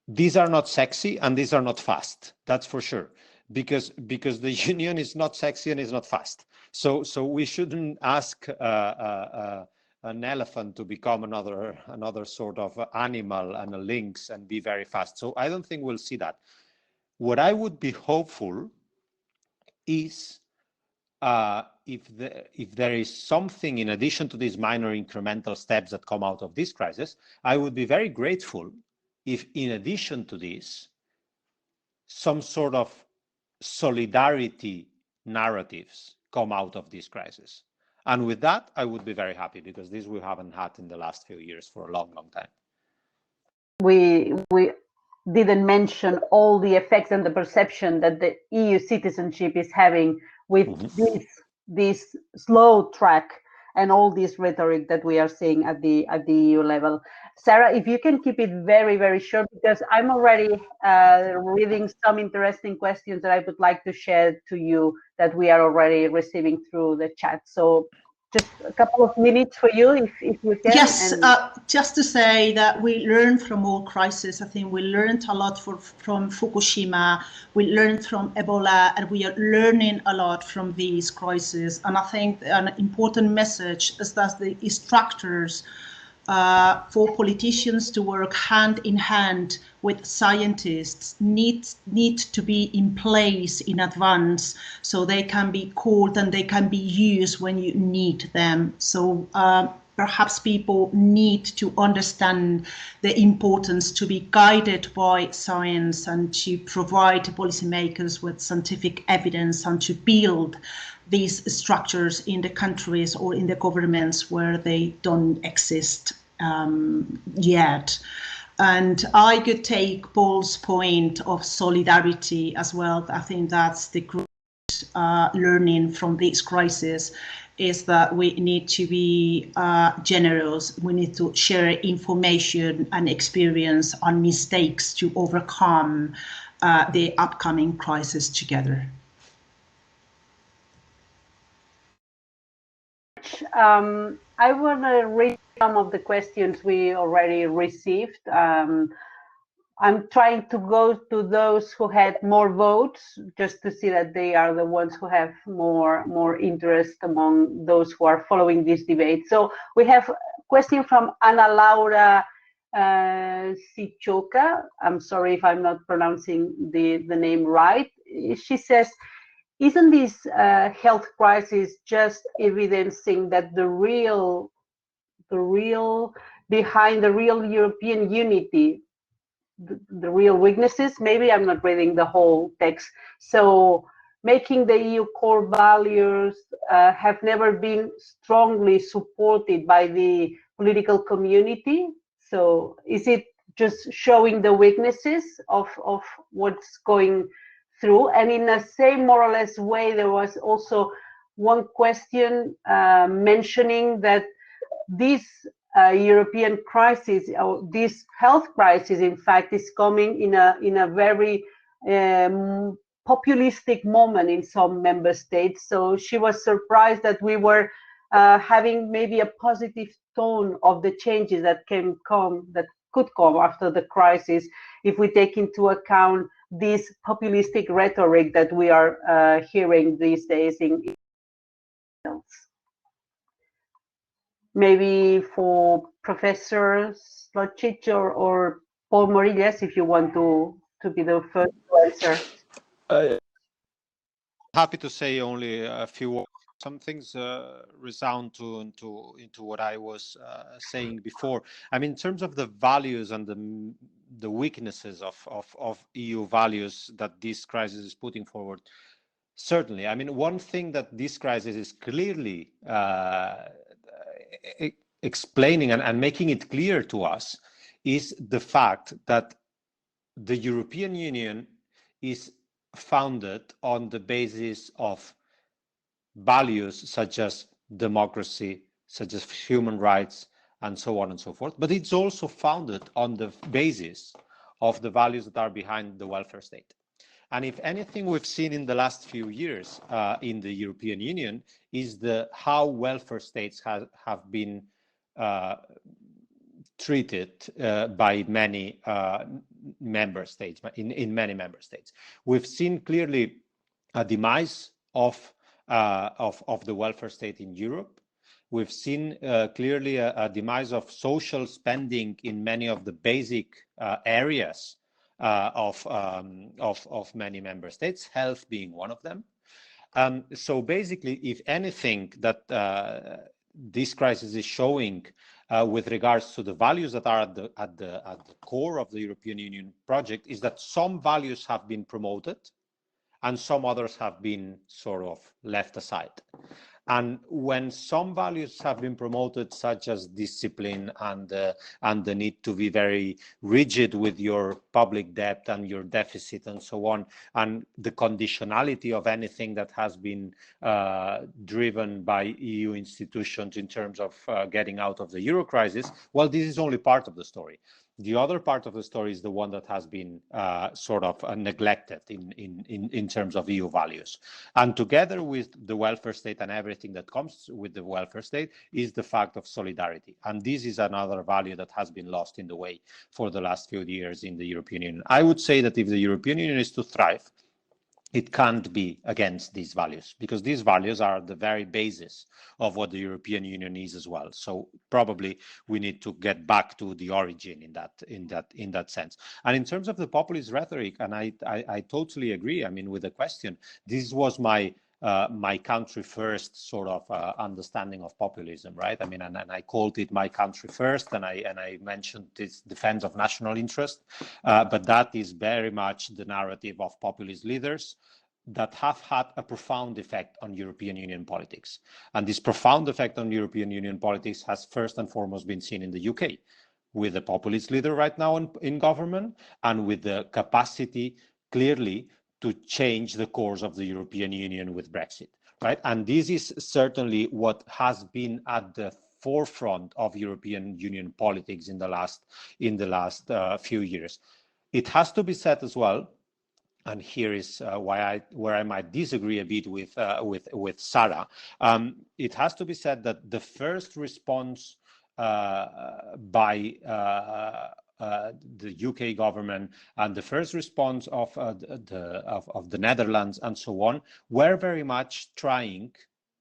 These are not sexy and these are not fast, that's for sure. Because the union is not sexy and is not fast, so we shouldn't ask an elephant to become another sort of animal and a lynx and be very fast. So I don't think we'll see that. What I would be hopeful is if there is something in addition to these minor incremental steps that come out of this crisis, I would be very grateful if in addition to this, some sort of solidarity narratives come out of this crisis. And with that, I would be very happy, because this we haven't had in the last few years for a long, long time. We didn't mention all the effects and the perception that the EU citizenship is having with this slow track and all this rhetoric that we are seeing at the EU level. Sarah, if you can keep it very, very short, because I'm already reading some interesting questions that I would like to share to you that we are already receiving through the chat. So just a couple of minutes for you, if you can. Yes, just to say that we learn from all crises. I think we learned a lot from Fukushima, we learned from Ebola, and we are learning a lot from these crises. And I think an important message is that the structures for politicians to work hand in hand with scientists need to be in place in advance, so they can be called and they can be used when you need them. So perhaps people need to understand the importance to be guided by science and to provide policymakers with scientific evidence and to build these structures in the countries or in the governments where they don't exist yet. And I could take Paul's point of solidarity as well. I think that's the great learning from this crisis, is that we need to be generous. We need to share information and experience and mistakes to overcome the upcoming crisis together. I want to read some of the questions we already received. I'm trying to go to those who had more votes, just to see that they are the ones who have more interest among those who are following this debate. So we have a question from Ana Laura Sichoka. I'm sorry if I'm not pronouncing the name right. She says, isn't this health crisis just evidencing that the real behind the real European unity, the real weaknesses? Maybe I'm not reading the whole text. So making the EU core values have never been strongly supported by the political community. So is it just showing the weaknesses of what's going through? And in the same more or less way, there was also one question mentioning that this European crisis, or this health crisis, in fact, is coming in a very populistic moment in some member states. So she was surprised that we were having maybe a positive tone of the changes that could come after the crisis, if we take into account this populistic rhetoric that we are hearing these days in maybe for Professor Slotchich or Paul Morillas, if you want to be the first to answer. Happy to say only a few words. Some things resound into what I was saying before. I mean, in terms of the values and the weaknesses of EU values that this crisis is putting forward, certainly. I mean, one thing that this crisis is clearly explaining and making it clear to us is the fact that the European Union is founded on the basis of values such as democracy, such as human rights, and so on and so forth. But it's also founded on the basis of the values that are behind the welfare state. And if anything we've seen in the last few years in the European Union is how welfare states have been treated by many member states, in many member states. We've seen clearly a demise of the welfare state in Europe. we've seen clearly a demise of social spending in many of the basic areas of many member states, health being one of them. So basically, if anything that this crisis is showing with regards to the values that are at the core of the European Union project is that some values have been promoted and some others have been sort of left aside. And when some values have been promoted, such as discipline and the need to be very rigid with your public debt and your deficit and so on, and the conditionality of anything that has been driven by EU institutions in terms of getting out of the euro crisis, well, this is only part of the story. The other part of the story is the one that has been sort of neglected in terms of EU values. And together with the welfare state and everything that comes with the welfare state is the fact of solidarity. And this is another value that has been lost in the way for the last few years in the European Union. I would say that if the European Union is to thrive, it can't be against these values, because these values are the very basis of what the European Union is as well. So probably we need to get back to the origin in that sense. And in terms of the populist rhetoric, and I totally agree. I mean, with the question, this was my country first sort of understanding of populism, right? I mean, and I called it my country first, and I mentioned this defense of national interest, but that is very much the narrative of populist leaders that have had a profound effect on European Union politics. And this profound effect on European Union politics has first and foremost been seen in the UK, with the populist leader right now in government, and with the capacity clearly to change the course of the European Union with Brexit, right? And this is certainly what has been at the forefront of European Union politics in the last few years. It has to be said as well, and here is where I might disagree a bit with Sarah. It has to be said that the first response by the UK government and the first response of the Netherlands and so on were very much trying,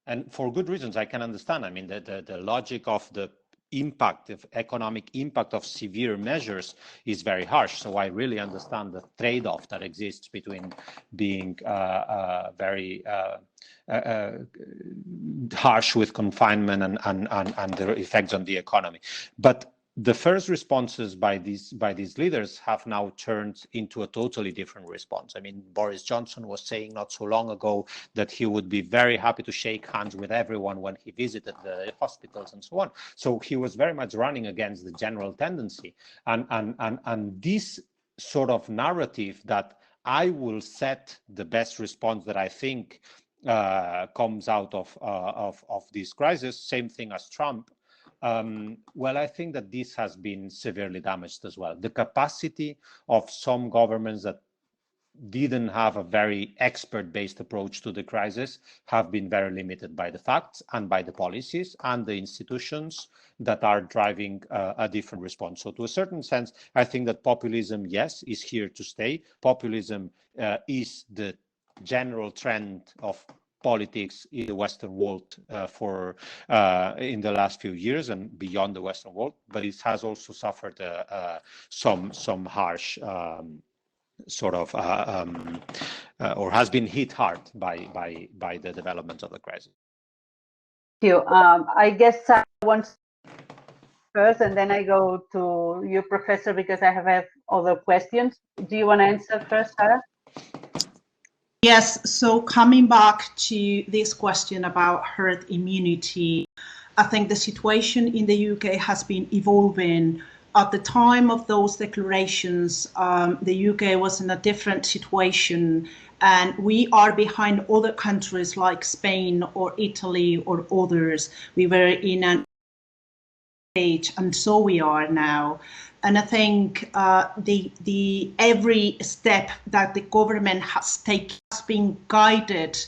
and for good reasons. I can understand. I mean, the logic of the economic impact of severe measures is very harsh. So I really understand the trade-off that exists between being very harsh with confinement and the effects on the economy. But the first responses by these leaders have now turned into a totally different response. I mean, Boris Johnson was saying not so long ago that he would be very happy to shake hands with everyone when he visited the hospitals and so on. So he was very much running against the general tendency. And this sort of narrative that I will set the best response that I think comes out of this crisis, same thing as Trump. Well, I think that this has been severely damaged as well. The capacity of some governments that didn't have a very expert-based approach to the crisis have been very limited by the facts and by the policies and the institutions that are driving a different response. So to a certain sense, I think that populism, yes, is here to stay. Populism is the general trend of politics in the Western world in the last few years and beyond the Western world, but it has also suffered some harsh sort of or has been hit hard by the development of the crisis. Thank you. I guess I want first, and then I go to you, Professor, because I have other questions. Do you want to answer first, Sarah? Yes, so coming back to this question about herd immunity, I think the situation in the UK has been evolving. At the time of those declarations, the UK was in a different situation, and we are behind other countries like Spain or Italy or others. We were in an stage, and so we are now. And I think every step that the government has taken has been guided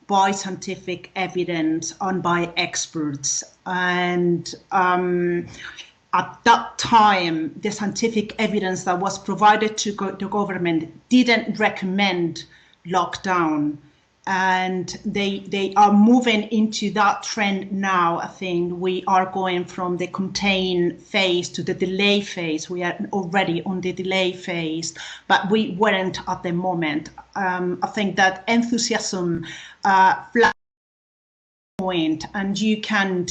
by scientific evidence and by experts. And at that time, the scientific evidence that was provided to the government didn't recommend lockdown. and they are moving into that trend now. I think we are going from the contain phase to the delay phase. We are already on the delay phase, but we weren't at the moment. I think that enthusiasm flat point, and you can't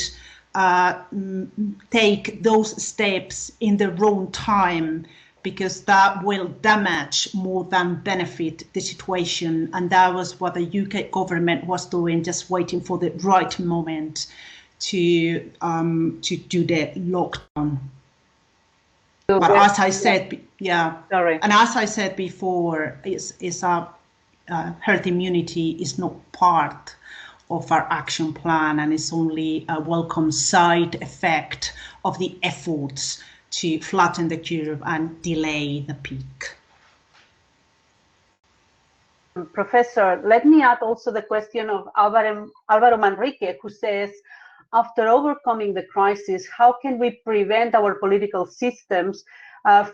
take those steps in the wrong time, because that will damage more than benefit the situation. And that was what the UK government was doing, just waiting for the right moment to do the lockdown. So but as I said, sorry. And as I said before, herd immunity is not part of our action plan, and it's only a welcome side effect of the efforts to flatten the curve and delay the peak. Professor, let me add also the question of Alvaro Manrique, who says, after overcoming the crisis, how can we prevent our political systems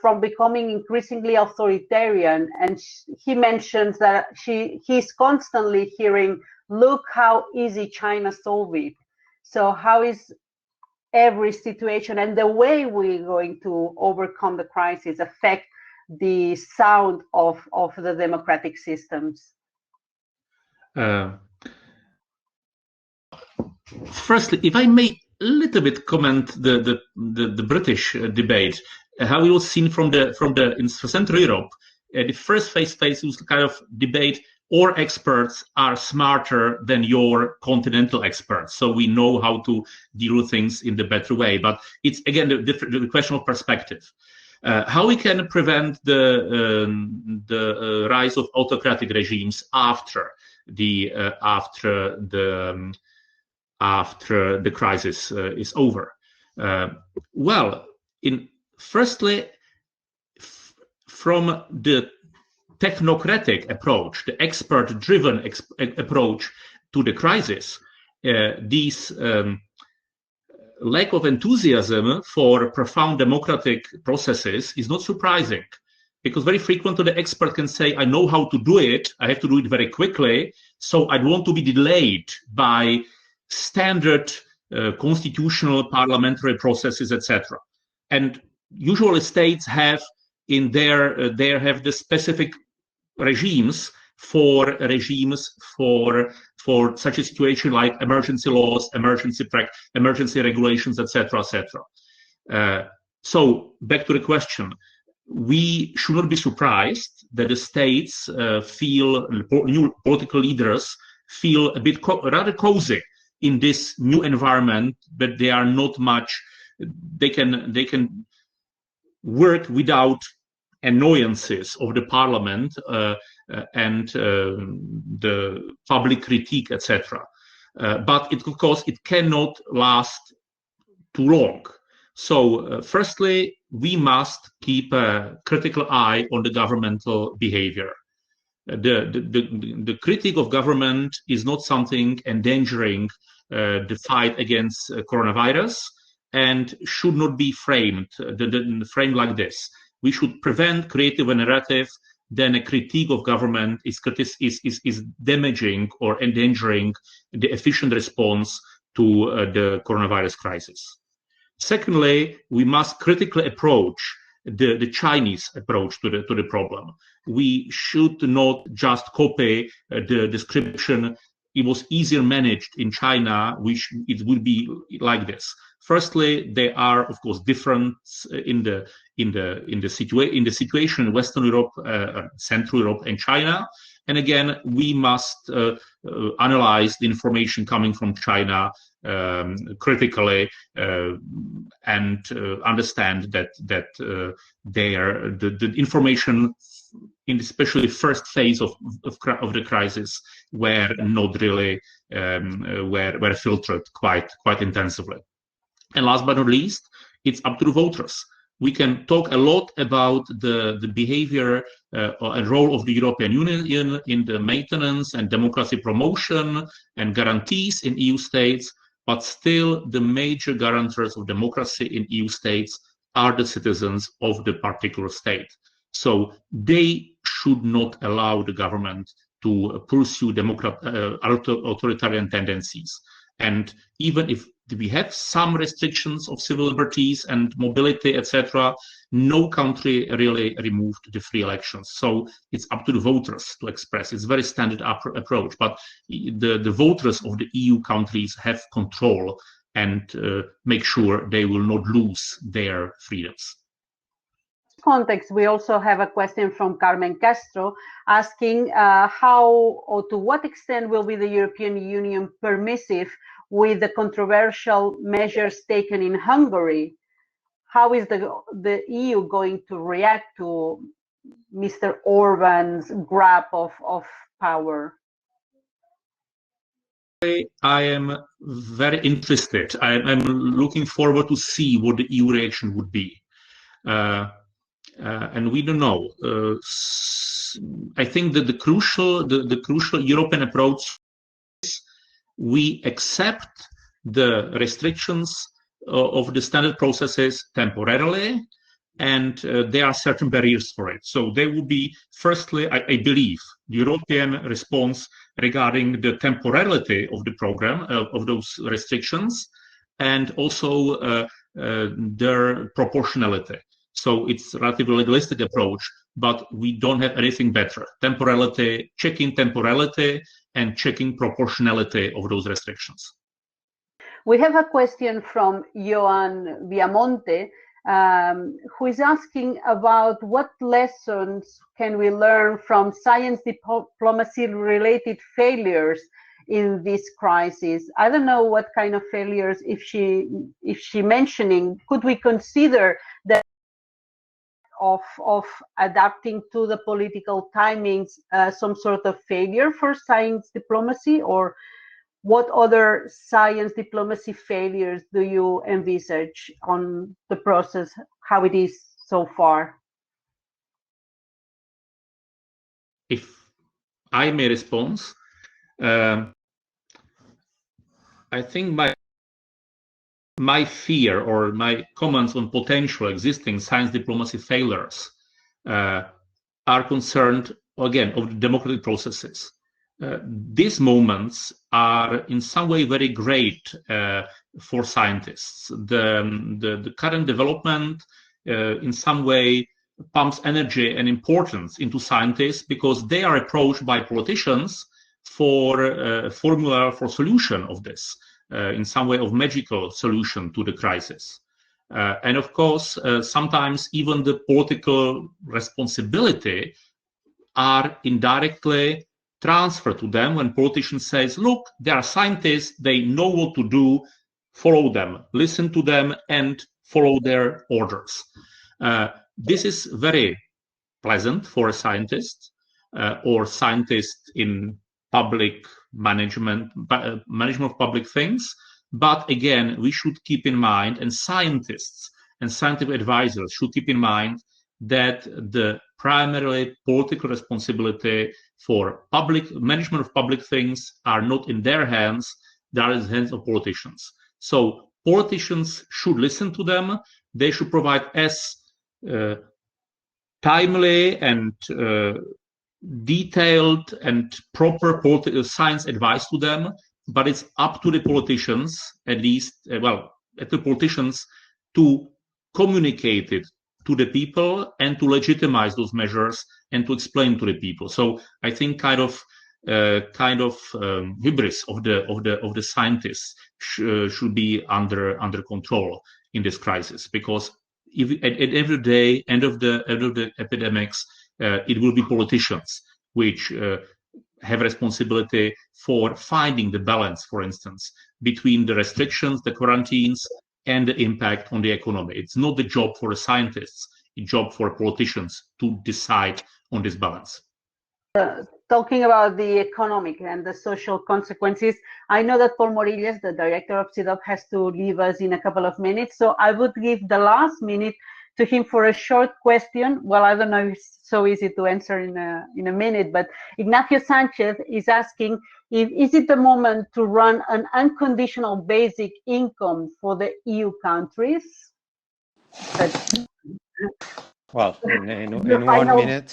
from becoming increasingly authoritarian? And he mentions that he's constantly hearing, look how easy China solved it. So how is every situation and the way we're going to overcome the crisis affect the sound of the democratic systems? Firstly, if I may a little bit comment the British debate, how it was seen in Central Europe. The first phase was kind of debate. Our experts are smarter than your continental experts, so we know how to deal with things in the better way. But it's again the question of perspective. How we can prevent the rise of autocratic regimes after the crisis is over? Firstly, from the technocratic approach, the expert-driven approach to the crisis, this lack of enthusiasm for profound democratic processes is not surprising, because very frequently the expert can say, I know how to do it, I have to do it very quickly, so I don't want to be delayed by standard constitutional parliamentary processes, etc. And usually states have in have the specific regimes for such a situation, like emergency laws, emergency regulations, etc., etc. So back to the question, we should not be surprised that the states new political leaders feel a bit rather cozy in this new environment, but they are not much. They can work without annoyances of the parliament and the public critique, etc. But of course, it cannot last too long. So firstly, we must keep a critical eye on the governmental behavior. The critique of government is not something endangering the fight against coronavirus, and should not be framed like this. We should prevent creative a narrative then a critique of government is damaging or endangering the efficient response to the coronavirus crisis. Secondly, we must critically approach the Chinese approach to the problem. We should not just copy the description. It was easier managed in China, it will be like this. Firstly, there are of course differences in the situation in Western Europe, Central Europe, and China. And again, we must analyze the information coming from China critically and understand that the information in especially first phase of the crisis were not really were filtered quite intensively. And last but not least, it's up to the voters. We can talk a lot about the behavior and role of the European Union in the maintenance and democracy promotion and guarantees in EU states, but still the major guarantors of democracy in EU states are the citizens of the particular state. So they should not allow the government to pursue authoritarian tendencies. And even if we have some restrictions of civil liberties and mobility, etc., no country really removed the free elections. So it's up to the voters to express. It's a very standard approach, but the voters of the EU countries have control and make sure they will not lose their freedoms. Context, we also have a question from Carmen Castro asking how or to what extent will be the European Union permissive with the controversial measures taken in Hungary? How is the EU going to react to Mr. Orban's grab of power? I am very interested. I'm looking forward to see what the EU reaction would be. And we don't know. I think that the crucial European approach is we accept the restrictions of the standard processes temporarily, and there are certain barriers for it. So there will be, firstly, I believe, the European response regarding the temporality of the program, of those restrictions, and also their proportionality. So it's a relatively legalistic approach, but we don't have anything better. Temporality, checking temporality, and checking proportionality of those restrictions. We have a question from Joan Viamonte, who is asking about what lessons can we learn from science diplomacy-related failures in this crisis. I don't know what kind of failures, if she mentioning, could we consider that of adapting to the political timings some sort of failure for science diplomacy, or what other science diplomacy failures do you envisage on the process, how it is so far? If I may respond, I think my fear or my comments on potential existing science diplomacy failures are concerned, again, of the democratic processes. These moments are in some way very great for scientists. The current development in some way pumps energy and importance into scientists because they are approached by politicians for a formula for solution of this, in some way of magical solution to the crisis. And of course, sometimes even the political responsibility are indirectly transferred to them when politicians say, look, they are scientists, they know what to do, follow them, listen to them, and follow their orders. This is very pleasant for a scientist or scientist in public management of public things. But again, we should keep in mind, and scientists and scientific advisors should keep in mind, that the primarily political responsibility for public management of public things are not in their hands, they are in the hands of politicians. So politicians should listen to them. They should provide as timely and detailed and proper political science advice to them, but it's up to the politicians, at least, at the politicians to communicate it to the people and to legitimize those measures and to explain to the people. So I think kind of hubris of the scientists should be under control in this crisis, because if at every day, end of the epidemics, it will be politicians which have responsibility for finding the balance, for instance, between the restrictions, the quarantines, and the impact on the economy. It's not the job for the scientists, it's a job for politicians to decide on this balance. Talking about the economic and the social consequences, I know that Paul Morillas, the director of SciTech, has to leave us in a couple of minutes, so I would give the last minute to him for a short question. Well, I don't know if it's so easy to answer in a minute, but Ignacio Sanchez is asking, is it the moment to run an unconditional basic income for the EU countries? Well, in 1 minute.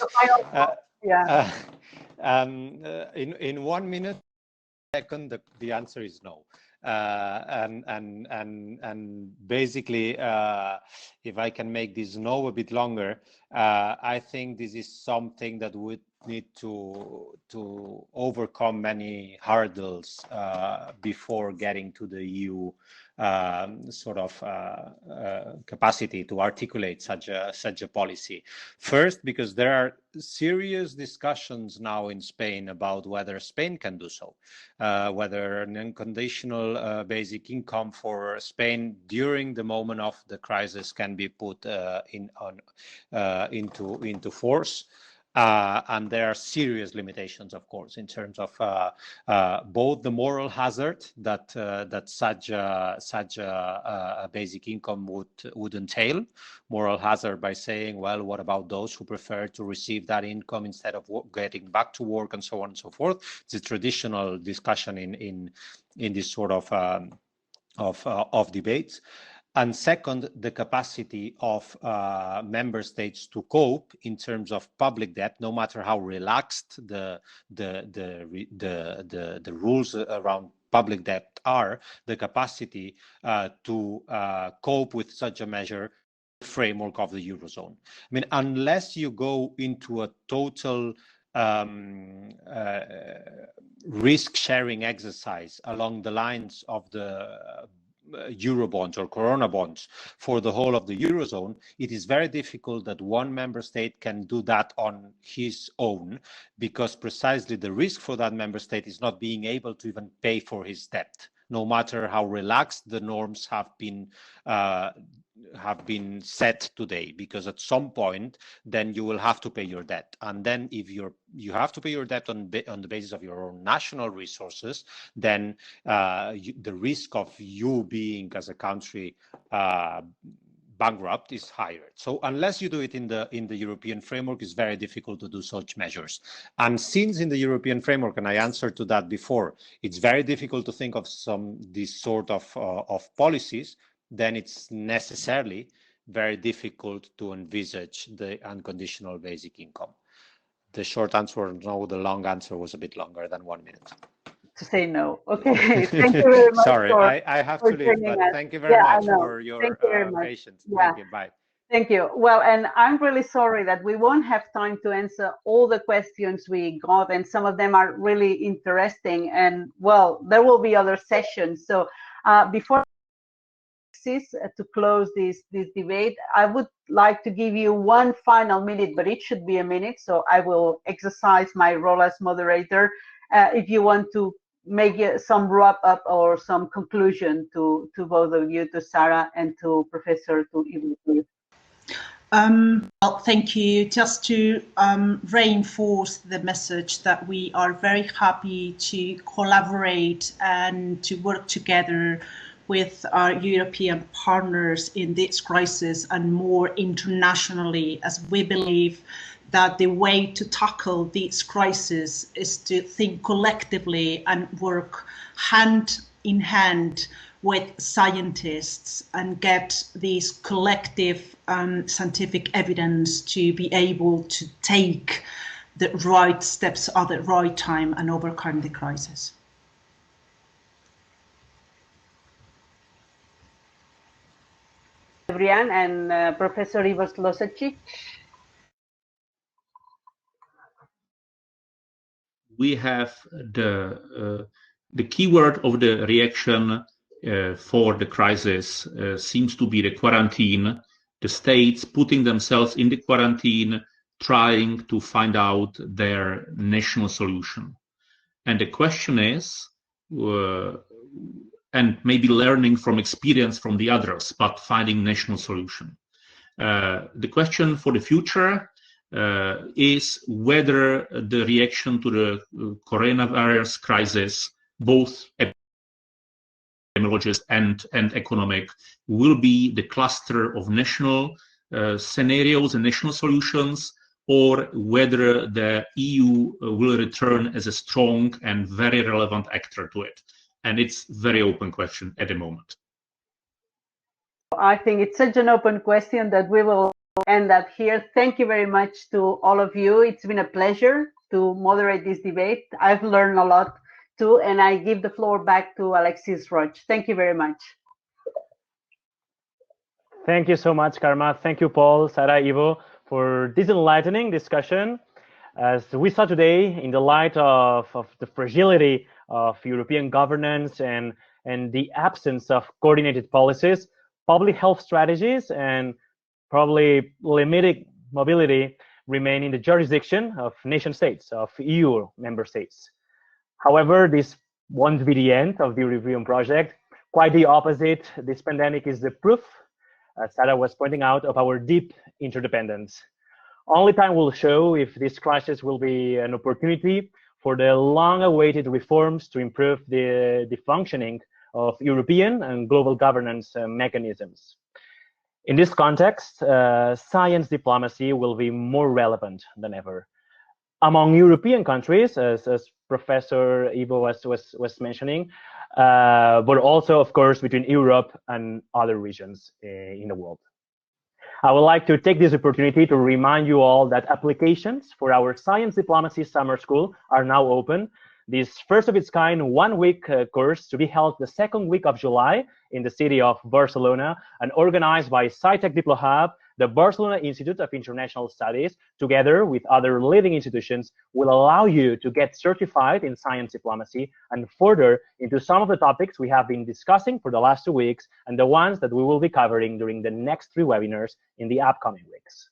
In 1 minute, second, the answer is no. And basically, if I can make this no a bit longer, I think this is something that would need to overcome many hurdles before getting to the EU sort of capacity to articulate such a policy. First, because there are serious discussions now in Spain about whether Spain can do so, whether an unconditional basic income for Spain during the moment of the crisis can be put into force. And there are serious limitations, of course, in terms of both the moral hazard that such a basic income would entail, moral hazard by saying, well, what about those who prefer to receive that income instead of getting back to work, and so on and so forth. It's a traditional discussion in this sort of debates. And second, the capacity of member states to cope in terms of public debt, no matter how relaxed the rules around public debt are, the capacity to cope with such a measure framework of the Eurozone. I mean, unless you go into a total risk-sharing exercise along the lines of the Eurobonds or Corona bonds for the whole of the Eurozone, it is very difficult that one member state can do that on his own, because precisely the risk for that member state is not being able to even pay for his debt, no matter how relaxed the norms have been set today, because at some point then you will have to pay your debt, and then if you have to pay your debt on the basis of your own national resources, then the risk of you being as a country bankrupt is higher. So unless you do it in the European framework, it's very difficult to do such measures. And since in the European framework, and I answered to that before, it's very difficult to think of these sort of policies, then it's necessarily very difficult to envisage the unconditional basic income. The short answer, no. The long answer was a bit longer than 1 minute. To say no. Okay, thank you very much. Sorry, I have to leave, but thank you very much for your patience. Yeah. Thank you, bye. Thank you. Well, and I'm really sorry that we won't have time to answer all the questions we got, and some of them are really interesting, and well, there will be other sessions. So before to close this debate, I would like to give you one final minute, but it should be a minute, so I will exercise my role as moderator. If you want to make some wrap up or some conclusion to both of you, to Sarah and to Professor, to Ibu. Well, thank you. Just to reinforce the message that we are very happy to collaborate and to work together with our European partners in this crisis, and more internationally, as we believe that the way to tackle this crisis is to think collectively and work hand in hand with scientists and get this collective scientific evidence to be able to take the right steps at the right time and overcome the crisis. Brian and Professor Ivo Losecic. We have the keyword of the reaction for the crisis seems to be the quarantine, the states putting themselves in the quarantine, trying to find out their national solution. And the question is, and maybe learning from experience from the others, but finding national solution. The question for the future is whether the reaction to the coronavirus crisis, both epidemiologist and economic, will be the cluster of national scenarios and national solutions, or whether the EU will return as a strong and very relevant actor to it. And it's a very open question at the moment. I think it's such an open question that we will end up here. Thank you very much to all of you. It's been a pleasure to moderate this debate. I've learned a lot too, and I give the floor back to Alexis Roig. Thank you very much. Thank you so much, Karma. Thank you, Paul, Sarah, Ivo, for this enlightening discussion. As we saw today, in the light of the fragility of European governance and the absence of coordinated policies, public health strategies, and probably limited mobility remain in the jurisdiction of nation states, of EU member states. However, this won't be the end of the European project. Quite the opposite. This pandemic is the proof, as Sarah was pointing out, of our deep interdependence. Only time will show if this crisis will be an opportunity for the long-awaited reforms to improve the functioning of European and global governance mechanisms. In this context, science diplomacy will be more relevant than ever. Among European countries, as Professor Ivo was mentioning, but also, of course, between Europe and other regions in the world. I would like to take this opportunity to remind you all that applications for our Science Diplomacy Summer School are now open. This first of its kind one-week course to be held the second week of July in the city of Barcelona and organized by SciTech DiploHub, the Barcelona Institute of International Studies, together with other leading institutions, will allow you to get certified in science diplomacy and further into some of the topics we have been discussing for the last 2 weeks and the ones that we will be covering during the next 3 webinars in the upcoming weeks.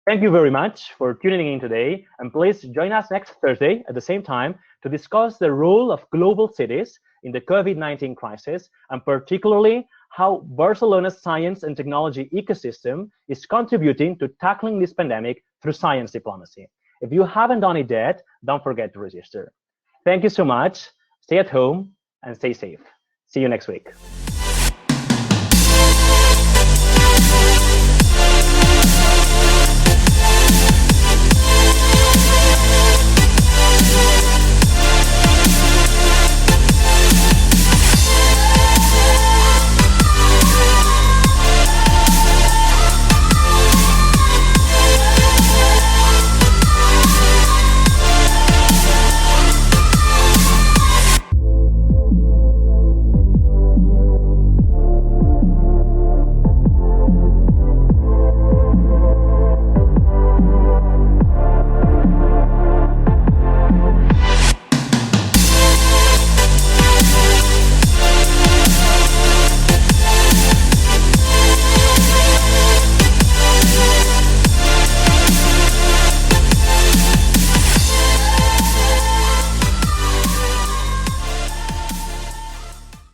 Thank you very much for tuning in today, and please join us next Thursday at the same time to discuss the role of global cities in the COVID-19 crisis, and particularly how Barcelona's science and technology ecosystem is contributing to tackling this pandemic through science diplomacy. If you haven't done it yet, don't forget to register. Thank you so much. Stay at home and stay safe. See you next week.